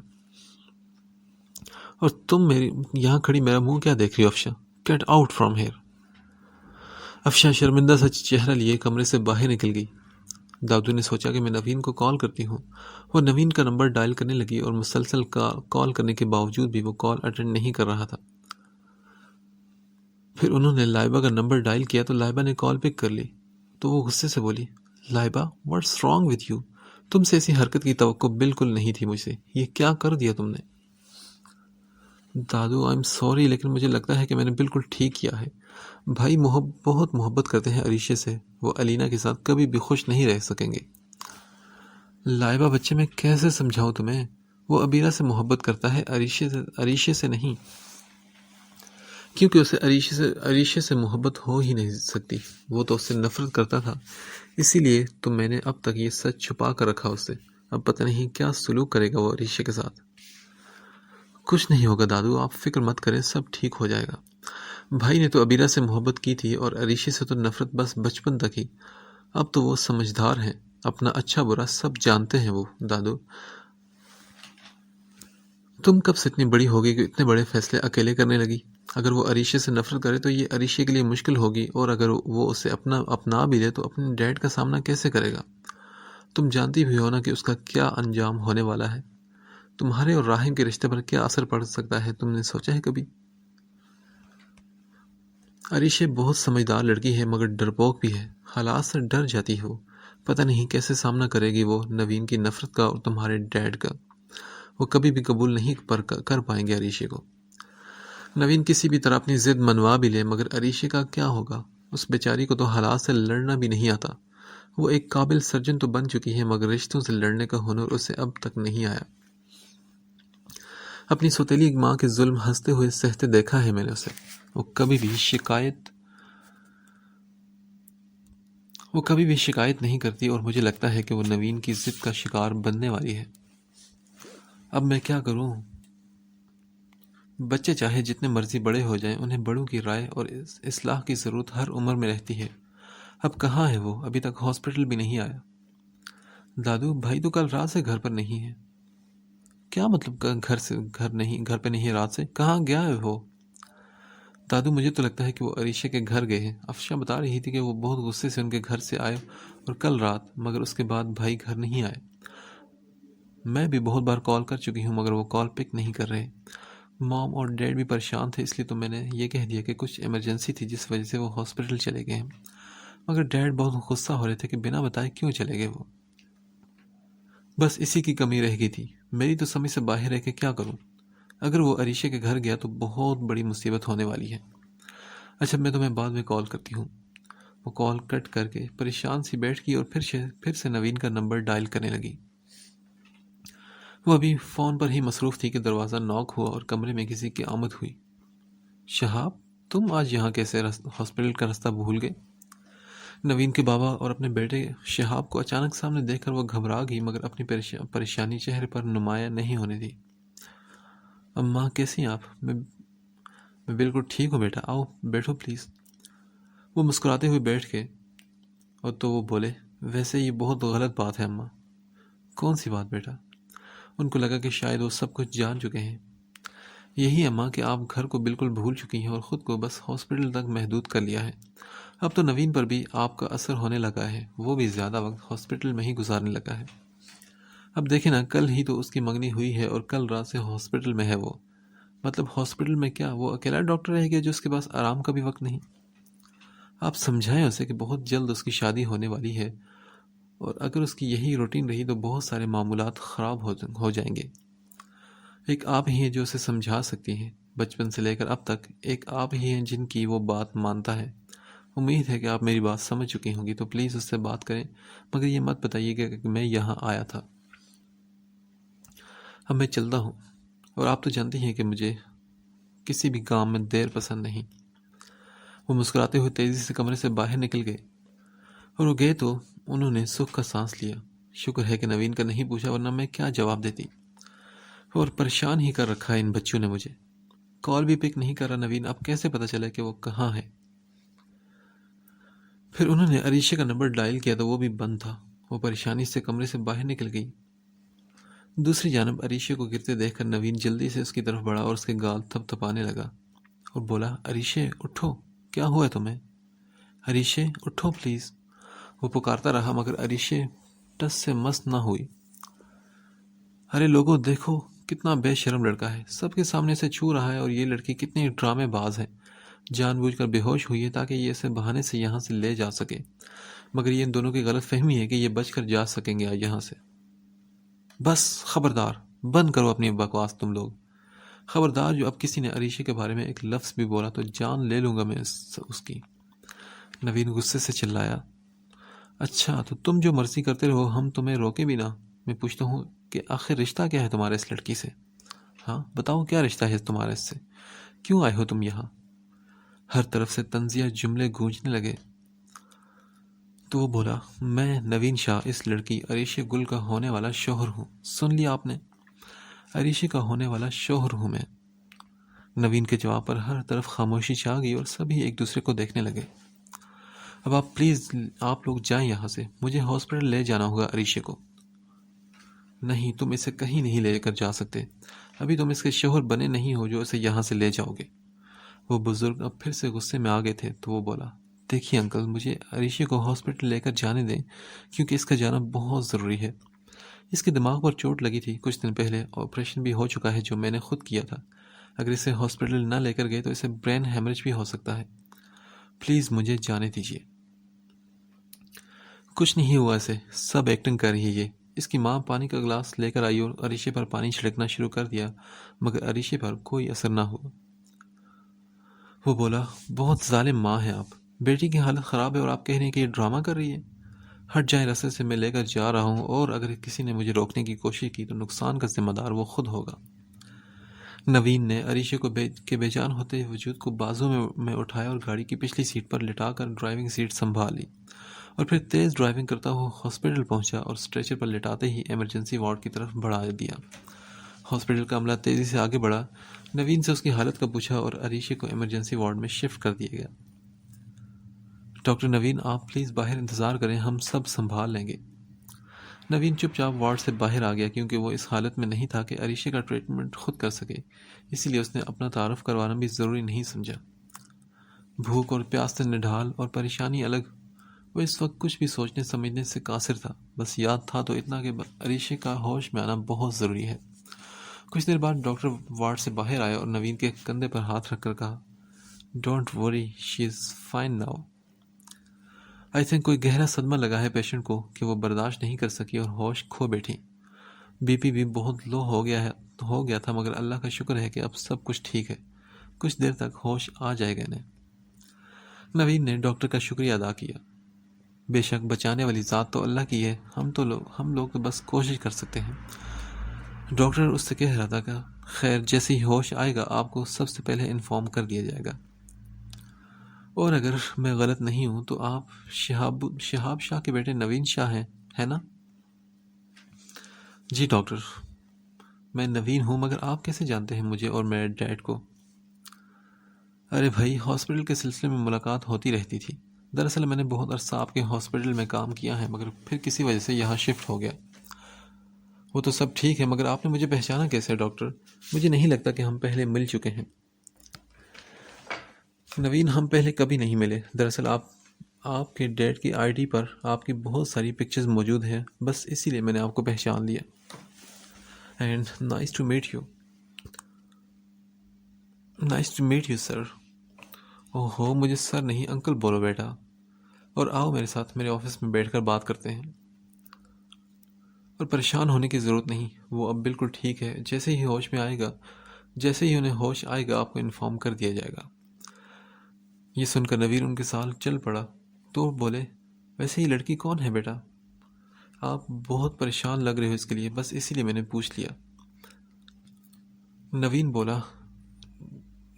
اور تم میری یہاں کھڑی میرا منہ کیا دیکھ رہی ہو Afsha? Get out from here. Afsha شرمندہ سا چہرہ لیے کمرے سے باہر نکل گئی۔ دادو نے سوچا کہ میں نوین کو کال کرتی ہوں۔ وہ نوین کا نمبر ڈائل کرنے لگی اور مسلسل کال کرنے کے باوجود بھی وہ کال اٹینڈ نہیں کر رہا تھا۔ پھر انہوں نے لائبہ کا نمبر ڈائل کیا تو لائبہ نے کال پک کر لی تو وہ غصے سے بولی، Laiba, what's wrong with you? تم سے ایسی حرکت کی توقع بالکل نہیں تھی مجھ سے، یہ کیا کر دیا تم نے؟ دادو، آئی ایم سوری، لیکن مجھے لگتا ہے کہ میں نے بالکل ٹھیک کیا ہے۔ بھائی بہت محبت کرتے ہیں عریشہ سے، وہ علینا کے ساتھ کبھی بھی خوش نہیں رہ سکیں گے۔ لائبہ بچے، میں کیسے سمجھاؤں تمہیں؟ وہ ابیرہ سے محبت کرتا ہے، عریشہ سے نہیں، کیونکہ اسے عریشہ سے محبت ہو ہی نہیں سکتی، وہ تو اس سے نفرت کرتا تھا، اسی لیے تو میں نے اب تک یہ سچ چھپا کر رکھا اس سے۔ اب پتہ نہیں کیا سلوک کرے گا وہ عریشہ کے ساتھ۔ کچھ نہیں ہوگا دادو، آپ فکر مت کریں، سب ٹھیک ہو جائے گا۔ بھائی نے تو ابیرہ سے محبت کی تھی اور عریشہ سے تو نفرت بس بچپن تک ہی، اب تو وہ سمجھدار ہیں، اپنا اچھا برا سب جانتے ہیں وہ۔ دادو، تم کب سے اتنی بڑی ہوگی کہ اتنے بڑے فیصلے اکیلے کرنے لگی؟ اگر وہ عریشہ سے نفرت کرے تو یہ عریشہ کے لیے مشکل ہوگی، اور اگر وہ اسے اپنا بھی لے تو اپنے ڈیڈ کا سامنا کیسے کرے گا؟ تم جانتی بھی ہو نا کہ اس کا کیا انجام ہونے والا ہے؟ تمہارے اور راہم کے رشتے پر کیا اثر پڑ سکتا ہے، تم نے سوچا ہے کبھی؟ عریشہ بہت سمجھدار لڑکی ہے مگر ڈرپوک بھی ہے، حالات سے ڈر جاتی ہے وہ، پتہ نہیں کیسے سامنا کرے گی وہ نوین کی نفرت کا اور تمہارے ڈیڈ کا۔ وہ کبھی بھی قبول نہیں کر پائیں گے عریشہ کو۔ نوین کسی بھی طرح اپنی ضد منوا بھی لے مگر عریشہ کا کیا ہوگا؟ اس بیچاری کو تو حالات سے لڑنا بھی نہیں آتا۔ وہ ایک قابل سرجن تو بن چکی ہے مگر رشتوں سے لڑنے کا ہنر اسے اب تک نہیں آیا۔ اپنی سوتیلی ماں کے ظلم ہنستے ہوئے سہتے دیکھا ہے میں نے اسے۔ وہ کبھی بھی شکایت نہیں کرتی، اور مجھے لگتا ہے کہ وہ نوین کی ضد کا شکار بننے والی ہے۔ اب میں کیا کروں؟ بچے چاہے جتنے مرضی بڑے ہو جائیں، انہیں بڑوں کی رائے اور اصلاح کی ضرورت ہر عمر میں رہتی ہے۔ اب کہاں ہے وہ؟ ابھی تک ہاسپٹل بھی نہیں آیا۔ دادو، بھائی تو کل رات سے گھر پر نہیں ہے۔ کیا مطلب گھر پہ نہیں ہے رات سے؟ کہاں گیا ہے وہ؟ دادو، مجھے تو لگتا ہے کہ وہ عریشہ کے گھر گئے ہیں۔ افشا بتا رہی تھی کہ وہ بہت غصے سے ان کے گھر سے آئے اور کل رات، مگر اس کے بعد بھائی گھر نہیں آئے۔ میں بھی بہت بار کال کر چکی ہوں، مگر وہ کال پک نہیں کر رہے۔ مام اور ڈیڈ بھی پریشان تھے، اس لیے تو میں نے یہ کہہ دیا کہ کچھ ایمرجنسی تھی جس وجہ سے وہ ہاسپٹل چلے گئے ہیں، مگر ڈیڈ بہت غصہ ہو رہے تھے کہ بنا بتائے کیوں چلے گئے وہ۔ بس اسی کی کمی رہ گئی تھی۔ میری تو سمجھ سے باہر ہے کہ کیا کروں۔ اگر وہ عریشہ کے گھر گیا تو بہت بڑی مصیبت ہونے والی ہے۔ اچھا، میں تمہیں بعد میں کال کرتی ہوں۔ وہ کال کٹ کر کے پریشان سی بیٹھ گئی اور پھر سے نوین کا نمبر ڈائل کرنے لگی۔ وہ ابھی فون پر ہی مصروف تھی کہ دروازہ ناک ہوا اور کمرے میں کسی کی آمد ہوئی۔ شہاب، تم آج یہاں کیسے؟ ہاسپٹل کا راستہ بھول گئے؟ نوین کے بابا اور اپنے بیٹے شہاب کو اچانک سامنے دیکھ کر وہ گھبرا گئی، مگر اپنی پریشانی چہرے پر نمایاں نہیں ہونے دی۔ اماں، کیسی ہیں آپ؟ میں بالکل ٹھیک ہوں بیٹا، آؤ بیٹھو پلیز۔ وہ مسکراتے ہوئے بیٹھ گئے اور تو وہ بولے، ویسے یہ بہت غلط بات ہے اماں۔ کون سی بات بیٹا؟ ان کو لگا کہ شاید وہ سب کچھ جان چکے ہیں۔ یہی اماں کہ آپ گھر کو بالکل بھول چکی ہیں اور خود کو بس ہاسپٹل تک محدود کر لیا ہے۔ اب تو نوین پر بھی آپ کا اثر ہونے لگا ہے، وہ بھی زیادہ وقت ہاسپٹل میں ہی گزارنے لگا ہے۔ اب دیکھیں نا، کل ہی تو اس کی منگنی ہوئی ہے اور کل رات سے ہاسپٹل میں ہے وہ۔ مطلب ہاسپٹل میں کیا وہ اکیلا ڈاکٹر رہ گیا جو اس کے پاس آرام کا بھی وقت نہیں؟ آپ سمجھائیں اسے کہ بہت جلد اس کی شادی ہونے والی ہے، اور اگر اس کی یہی روٹین رہی تو بہت سارے معمولات خراب ہو جائیں گے۔ ایک آپ ہی ہیں جو اسے سمجھا سکتی ہیں، بچپن سے لے کر اب تک ایک آپ ہی ہیں جن کی وہ بات مانتا ہے۔ امید ہے کہ آپ میری بات سمجھ چکی ہوں گی، تو پلیز اس سے بات کریں، مگر یہ مت بتائیے کہ میں یہاں آیا تھا۔ اب میں چلتا ہوں، اور آپ تو جانتی ہیں کہ مجھے کسی بھی کام میں دیر پسند نہیں۔ وہ مسکراتے ہوئے تیزی سے کمرے سے باہر نکل گئے، اور وہ گئے تو انہوں نے سکھ کا سانس لیا۔ شکر ہے کہ نوین کا نہیں پوچھا، ورنہ میں کیا جواب دیتی۔ اور پریشان ہی کر رکھا ہے ان بچوں نے مجھے۔ کال بھی پک نہیں کر رہا نوین، اب کیسے پتا چلا کہ وہ کہاں ہے؟ پھر انہوں نے عریشہ کا نمبر ڈائل کیا تو وہ بھی بند تھا۔ وہ پریشانی سے کمرے سے باہر نکل گئی۔ دوسری جانب عریشہ کو گرتے دیکھ کر نوین جلدی سے اس کی طرف بڑھا اور اس کے گال تھپ تھپانے لگا اور بولا، عریشہ اٹھو، کیا ہوا ہے تمہیں؟ عریشہ اٹھو پلیز۔ وہ پکارتا رہا، مگر عریشہ ٹس سے مس نہ ہوئی۔ ارے لوگوں، دیکھو کتنا بے شرم لڑکا ہے، سب کے سامنے سے چھو رہا ہے، اور یہ لڑکی کتنی ڈرامے باز ہے، جان بوجھ کر بے ہوش ہوئی ہے تاکہ یہ اسے بہانے سے یہاں سے لے جا سکے، مگر یہ ان دونوں کی غلط فہمی ہے کہ یہ بچ کر جا سکیں گے یہاں سے۔ بس خبردار، بند کرو اپنی بکواس تم لوگ۔ خبردار، جو اب کسی نے عریشہ کے بارے میں ایک لفظ بھی بولا تو جان لے لوں گا میں اس کی۔ نوین غصے سے چلایا، اچھا تو تم جو مرضی کرتے رہو، ہم تمہیں روکے بھی نہ۔ میں پوچھتا ہوں کہ آخر رشتہ کیا ہے تمہارا اس لڑکی سے؟ ہاں بتاؤ، کیا رشتہ ہے تمہارا اس سے؟ کیوں آئے ہو تم یہاں؟ ہر طرف سے طنزیہ جملے گونجنے لگے تو وہ بولا، میں نوین شاہ اس لڑکی عریشہ گل کا ہونے والا شوہر ہوں۔ سن لیا آپ نے؟ عریشہ کا ہونے والا شوہر ہوں میں۔ نوین کے جواب پر ہر طرف خاموشی چھا گئی اور سبھی ایک دوسرے کو دیکھنے لگے۔ اب آپ پلیز آپ لوگ جائیں یہاں سے، مجھے ہاسپٹل لے جانا ہوگا عریشہ کو۔ نہیں، تم اسے کہیں نہیں لے کر جا سکتے، ابھی تم اس کے شوہر بنے نہیں ہو جو اسے یہاں سے لے جاؤ گے۔ وہ بزرگ اب پھر سے غصے میں آ گئے تھے تو وہ بولا، دیکھیے انکل، مجھے عریشہ کو ہاسپٹل لے کر جانے دیں، کیونکہ اس کا جانا بہت ضروری ہے۔ اس کے دماغ پر چوٹ لگی تھی کچھ دن پہلے، آپریشن بھی ہو چکا ہے جو میں نے خود کیا تھا۔ اگر اسے ہاسپٹل نہ لے کر گئے تو اسے برین ہیمریج بھی ہو سکتا ہے۔ پلیز مجھے جانے دیجیے۔ کچھ نہیں ہوا اسے، سب ایکٹنگ کر رہی ہے یہ۔ اس کی ماں پانی کا گلاس لے کر آئی اور عریشہ پر پانی چھڑکنا شروع کر دیا، مگر عریشہ پر کوئی اثر نہ ہوا۔ وہ بولا، بہت ظالم ماں ہے آپ، بیٹی کی حالت خراب ہے اور آپ کہہ رہے ہیں کہ یہ ڈرامہ کر رہی ہے۔ ہٹ جائیں راستے سے، میں لے کر جا رہا ہوں، اور اگر کسی نے مجھے روکنے کی کوشش کی تو نقصان کا ذمہ دار وہ خود ہوگا۔ نوین نے عریشہ کے بے جان ہوتے وجود کو بازو میں اٹھایا اور گاڑی کی پچھلی سیٹ پر لٹا کر ڈرائیونگ سیٹ سنبھال لی اور پھر تیز ڈرائیونگ کرتا ہوا ہاسپٹل پہنچا اور اسٹریچر پر لٹاتے ہی ایمرجنسی وارڈ کی طرف بڑھا دیا۔ ہاسپٹل کا عملہ تیزی سے آگے بڑھا۔ نوین سے اس کی حالت کا پوچھا اور عریشہ کو ایمرجنسی وارڈ میں شفٹ کر دیا گیا۔ ڈاکٹر نوین، آپ پلیز باہر انتظار کریں، ہم سب سنبھال لیں گے۔ نوین چپ چاپ وارڈ سے باہر آ گیا کیونکہ وہ اس حالت میں نہیں تھا کہ عریشہ کا ٹریٹمنٹ خود کر سکے، اسی لیے اس نے اپنا تعارف کروانا بھی ضروری نہیں سمجھا۔ بھوک اور پیاس سے نڈھال اور پریشانی الگ، وہ اس وقت کچھ بھی سوچنے سمجھنے سے قاصر تھا، بس یاد تھا تو اتنا کہ عریشہ کا ہوش میں آنا بہت ضروری ہے۔ کچھ دیر بعد ڈاکٹر وارڈ سے باہر آیا اور نوین کے کندھے پر ہاتھ رکھ کر کہا، don't worry, she is fine now. I think کوئی گہرا صدمہ لگا ہے پیشنٹ کو کہ وہ برداشت نہیں کر سکی اور ہوش کھو بیٹھی۔ بی پی بھی بہت لو ہو گیا تھا، مگر اللہ کا شکر ہے کہ اب سب کچھ ٹھیک ہے، کچھ دیر تک ہوش آ جائے گا انہیں۔ نوین نے ڈاکٹر کا شکریہ ادا کیا۔ بے شک بچانے والی ذات تو اللہ کی ہے، ہم لوگ تو بس کوشش کر سکتے ہیں۔ ڈاکٹر اس سے کہہ رہا تھا کہ خیر، جیسے ہی ہوش آئے گا آپ کو سب سے پہلے انفارم کر دیا جائے گا، اور اگر میں غلط نہیں ہوں تو آپ شہاب شاہ کے بیٹے نوین شاہ ہیں، ہے نا؟ جی ڈاکٹر، میں نوین ہوں، مگر آپ کیسے جانتے ہیں مجھے اور میرے ڈیڈ کو؟ ارے بھائی، ہاسپٹل کے سلسلے میں ملاقات ہوتی رہتی تھی۔ دراصل میں نے بہت عرصہ آپ کے ہاسپٹل میں کام کیا ہے، مگر پھر کسی وجہ سے یہاں شفٹ ہو گیا۔ وہ تو سب ٹھیک ہے، مگر آپ نے مجھے پہچانا کیسے ڈاکٹر؟ مجھے نہیں لگتا کہ ہم پہلے مل چکے ہیں۔ نوین، ہم پہلے کبھی نہیں ملے۔ دراصل آپ کے ڈیڈ کی آئی ڈی پر آپ کی بہت ساری پکچرز موجود ہیں، بس اسی لیے میں نے آپ کو پہچان لیا۔ And nice to meet you. Nice to meet you sir. اوہ ہو، مجھے سر نہیں انکل بولو بیٹا، اور آؤ میرے ساتھ میرے آفس میں بیٹھ کر بات کرتے ہیں۔ اور پریشان ہونے کی ضرورت نہیں، وہ اب بالکل ٹھیک ہے، جیسے ہی انہیں ہوش آئے گا آپ کو انفارم کر دیا جائے گا۔ یہ سن کر نوین ان کے ساتھ چل پڑا تو بولے، ویسے یہ لڑکی کون ہے بیٹا؟ آپ بہت پریشان لگ رہے ہو اس کے لیے، بس اسی لیے میں نے پوچھ لیا۔ نوین بولا،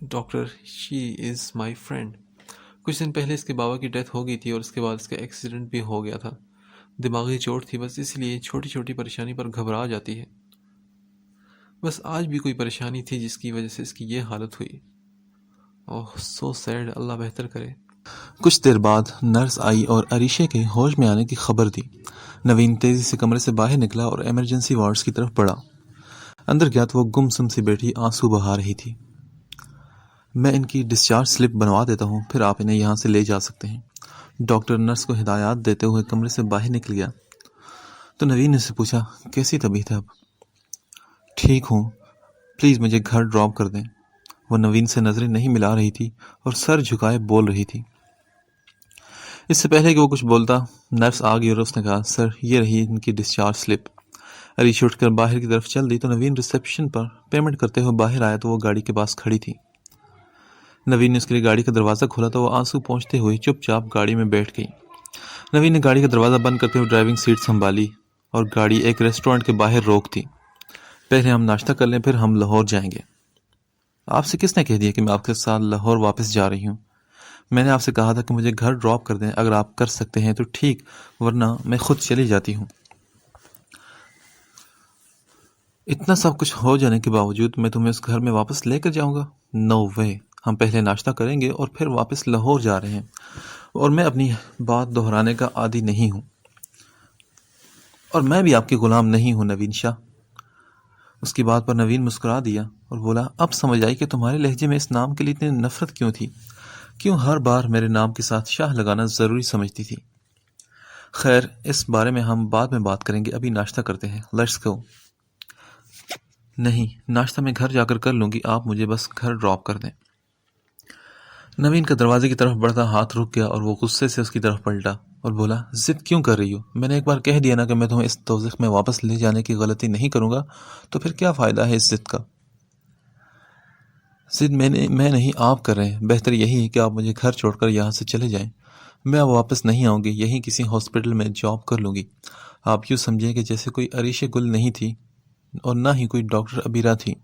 doctor, she is my friend. کچھ دن پہلے اس کے بابا کی ڈیتھ ہو گئی تھی اور اس کے بعد اس کا ایکسیڈنٹ بھی ہو گیا تھا، دماغی چوٹ تھی، بس اس لیے چھوٹی چھوٹی پریشانی پر گھبرا جاتی ہے۔ بس آج بھی کوئی پریشانی تھی جس کی وجہ سے اس کی یہ حالت ہوئی۔ اوہ سو سیڈ، اللہ بہتر کرے۔ کچھ دیر بعد نرس آئی اور عریشہ کے ہوش میں آنے کی خبر دی۔ نوین تیزی سے کمرے سے باہر نکلا اور ایمرجنسی وارڈز کی طرف بڑھا۔ اندر گیا تو وہ گم سم سی بیٹھی آنسو بہا رہی تھی۔ میں ان کی ڈسچارج سلپ بنوا دیتا ہوں، پھر آپ انہیں یہاں سے لے جا سکتے ہیں۔ ڈاکٹر نرس کو ہدایات دیتے ہوئے کمرے سے باہر نکل گیا تو نوین نے اس سے پوچھا، کیسی طبیعت ہے اب؟ ٹھیک ہوں، پلیز مجھے گھر ڈراپ کر دیں۔ وہ نوین سے نظریں نہیں ملا رہی تھی اور سر جھکائے بول رہی تھی۔ اس سے پہلے کہ وہ کچھ بولتا، نرس آ گئی اور اس نے کہا، سر یہ رہی ان کی ڈسچارج سلپ۔ عریشہ اٹھ کر باہر کی طرف چل دی تو نوین ریسیپشن پر پیمنٹ کرتے ہوئے باہر آیا تو وہ گاڑی کے پاس کھڑی تھی۔ نوین نے اس کے لیے گاڑی کا دروازہ کھولا تو وہ آنسو پہنچتے ہوئے چپ چاپ گاڑی میں بیٹھ گئی۔ نوین نے گاڑی کا دروازہ بند کرتے ہوئے ڈرائیونگ سیٹ سنبھالی اور گاڑی ایک ریسٹورنٹ کے باہر روک دی۔ پہلے ہم ناشتہ کر لیں، پھر ہم لاہور جائیں گے۔ آپ سے کس نے کہہ دیا کہ میں آپ کے ساتھ لاہور واپس جا رہی ہوں؟ میں نے آپ سے کہا تھا کہ مجھے گھر ڈراپ کر دیں، اگر آپ کر سکتے ہیں تو ٹھیک، ورنہ میں خود چلی جاتی ہوں۔ اتنا سب کچھ ہو جانے کے باوجود میں تمہیں اس گھر میں واپس لے کر جاؤں گا؟ نو وے، ہم پہلے ناشتہ کریں گے اور پھر واپس لاہور جا رہے ہیں، اور میں اپنی بات دہرانے کا عادی نہیں ہوں، اور میں بھی آپ کے غلام نہیں ہوں نوین شاہ۔ اس کی بات پر نوین مسکرا دیا اور بولا، اب سمجھ آئی کہ تمہارے لہجے میں اس نام کے لیے اتنی نفرت کیوں تھی، کیوں ہر بار میرے نام کے ساتھ شاہ لگانا ضروری سمجھتی تھی۔ خیر، اس بارے میں ہم بعد میں بات کریں گے، ابھی ناشتہ کرتے ہیں، لیٹس گو۔ نہیں، ناشتہ میں گھر جا کر لوں گی، آپ مجھے بس گھر ڈراپ کر دیں۔ نوین کا دروازے کی طرف بڑھتا ہاتھ رک گیا اور وہ غصے سے اس کی طرف پلٹا اور بولا، ضد کیوں کر رہی ہو؟ میں نے ایک بار کہہ دیا نا کہ میں تمہیں اس دوزخ میں واپس لے جانے کی غلطی نہیں کروں گا، تو پھر کیا فائدہ ہے اس ضد کا؟ ضد میں نہیں، آپ کر رہے ہیں۔ بہتر یہی ہے کہ آپ مجھے گھر چھوڑ کر یہاں سے چلے جائیں، میں اب واپس نہیں آؤں گی، یہیں کسی ہاسپٹل میں جاب کر لوں گی۔ آپ یوں سمجھیں کہ جیسے کوئی عریشہ گل نہیں تھی اور نہ ہی کوئی ڈاکٹر ابیرہ تھی۔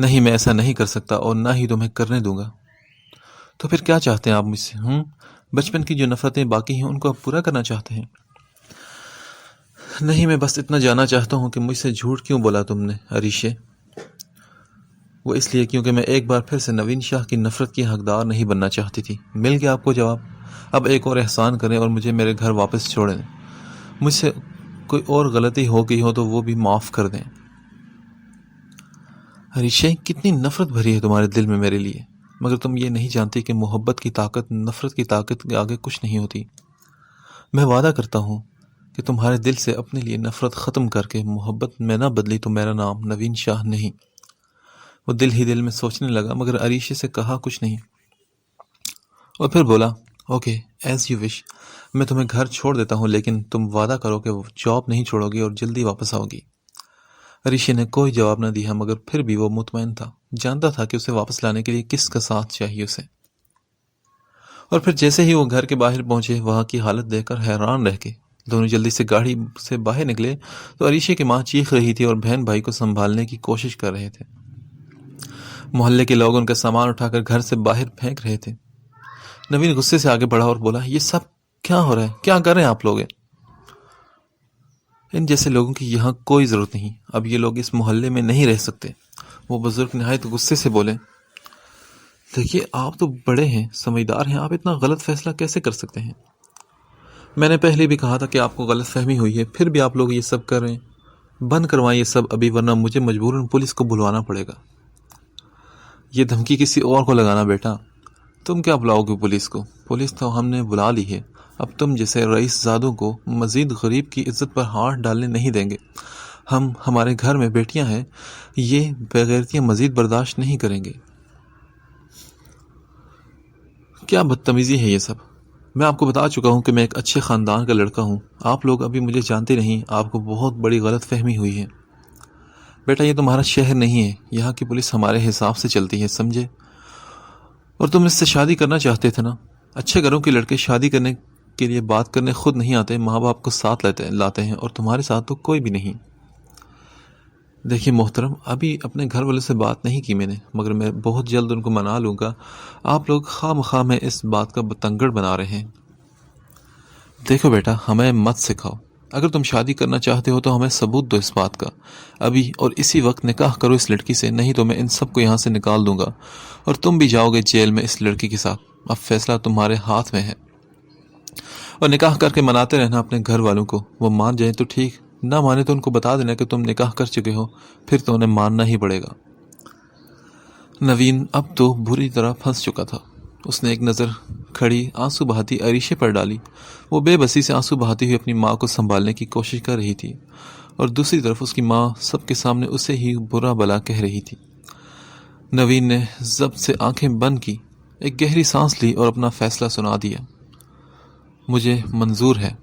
نہیں، میں ایسا نہیں کر سکتا اور نہ ہی تمہیں کرنے دوں گا۔ تو پھر کیا چاہتے ہیں آپ مجھ سے؟ بچپن کی جو نفرتیں باقی ہیں ان کو آپ پورا کرنا چاہتے ہیں؟ نہیں، میں بس اتنا جاننا چاہتا ہوں کہ مجھ سے جھوٹ کیوں بولا تم نے عریشے؟ وہ اس لیے کیونکہ میں ایک بار پھر سے نوین شاہ کی نفرت کی حقدار نہیں بننا چاہتی تھی۔ مل گیا آپ کو جواب۔ اب ایک اور احسان کریں اور مجھے میرے گھر واپس چھوڑیں۔ مجھ سے کوئی اور غلطی ہو گئی ہو تو وہ بھی معاف کر دیں۔ عریشے، کتنی نفرت بھری ہے تمہارے دل میں میرے لیے، مگر تم یہ نہیں جانتی کہ محبت کی طاقت نفرت کی طاقت کے آگے کچھ نہیں ہوتی۔ میں وعدہ کرتا ہوں کہ تمہارے دل سے اپنے لیے نفرت ختم کر کے محبت میں نہ بدلی تو میرا نام نوین شاہ نہیں۔ وہ دل ہی دل میں سوچنے لگا مگر عریشے سے کہا کچھ نہیں، اور پھر بولا، اوکے ایز یو وش، میں تمہیں گھر چھوڑ دیتا ہوں لیکن تم وعدہ کرو کہ وہ جاب نہیں چھوڑو گی اور جلدی واپس آؤ گی۔ عریشے نے کوئی جواب نہ دیا مگر پھر بھی وہ مطمئن تھا، جانتا تھا کہ اسے واپس لانے کے لیے کس کا ساتھ چاہیے اسے۔ اور پھر جیسے ہی وہ گھر کے باہر پہنچے وہاں کی حالت دیکھ کر حیران رہ گئے۔ دونوں جلدی سے گاڑی سے باہر نکلے تو عریشے کی ماں چیخ رہی تھی اور بہن بھائی کو سنبھالنے کی کوشش کر رہے تھے۔ محلے کے لوگ ان کا سامان اٹھا کر گھر سے باہر پھینک رہے تھے۔ نوین غصے سے آگے بڑھا اور بولا، یہ سب کیا ہو رہا ہے؟ کیا کر رہے ہیں آپ لوگ؟ ان جیسے لوگوں کی یہاں کوئی ضرورت نہیں، اب یہ لوگ اس محلے میں نہیں رہ سکتے۔ وہ بزرگ نہایت غصے سے بولے، دیکھیے آپ تو بڑے ہیں، سمجھدار ہیں، آپ اتنا غلط فیصلہ کیسے کر سکتے ہیں؟ میں نے پہلے بھی کہا تھا کہ آپ کو غلط فہمی ہوئی ہے، پھر بھی آپ لوگ یہ سب کر رہے ہیں۔ بند کروائیں یہ سب ابھی ورنہ مجھے مجبوراً پولیس کو بلوانا پڑے گا۔ یہ دھمکی کسی اور کو لگانا بیٹا، تم کیا بلاؤ گے پولیس کو؟ پولیس تو ہم نے بلا لی ہے، اب تم جیسے رئیس زادوں کو مزید غریب کی عزت پر ہاتھ ڈالنے نہیں دیں گے۔ ہمارے گھر میں بیٹیاں ہیں، یہ بےغیرتیاں مزید برداشت نہیں کریں گے۔ کیا بدتمیزی ہے یہ سب؟ میں آپ کو بتا چکا ہوں کہ میں ایک اچھے خاندان کا لڑکا ہوں، آپ لوگ ابھی مجھے جانتے نہیں، آپ کو بہت بڑی غلط فہمی ہوئی ہے۔ بیٹا یہ تمہارا شہر نہیں ہے، یہاں کی پولیس ہمارے حساب سے چلتی ہے، سمجھے؟ اور تم اس سے شادی کرنا چاہتے تھے نا؟ اچھے گھروں کے لڑکے شادی کرنے کے لیے بات کرنے خود نہیں آتے، ماں باپ کو ساتھ لاتے ہیں، اور تمہارے ساتھ تو کوئی بھی نہیں۔ دیکھیے محترم، ابھی اپنے گھر والوں سے بات نہیں کی میں نے، مگر میں بہت جلد ان کو منا لوں گا۔ آپ لوگ خواہ مخواہ میں اس بات کا بتنگڑ بنا رہے ہیں۔ دیکھو بیٹا، ہمیں مت سکھاؤ، اگر تم شادی کرنا چاہتے ہو تو ہمیں ثبوت دو اس بات کا، ابھی اور اسی وقت نکاح کرو اس لڑکی سے، نہیں تو میں ان سب کو یہاں سے نکال دوں گا اور تم بھی جاؤ گے جیل میں اس لڑکی کے ساتھ۔ اب فیصلہ تمہارے ہاتھ میں ہے، اور نکاح کر کے مناتے رہنا اپنے گھر والوں کو، وہ مان جائیں تو ٹھیک، نہ مانے تو ان کو بتا دینا کہ تم نکاح کر چکے ہو، پھر تو انہیں ماننا ہی پڑے گا۔ نوین اب تو بری طرح پھنس چکا تھا۔ اس نے ایک نظر کھڑی آنسو بہاتی عریشے پر ڈالی، وہ بے بسی سے آنسو بہاتی ہوئی اپنی ماں کو سنبھالنے کی کوشش کر رہی تھی، اور دوسری طرف اس کی ماں سب کے سامنے اسے ہی برا بلا کہہ رہی تھی۔ نوین نے ضبط سے آنکھیں بند کی، ایک گہری سانس لی اور اپنا فیصلہ سنا دیا، مجھے منظور ہے،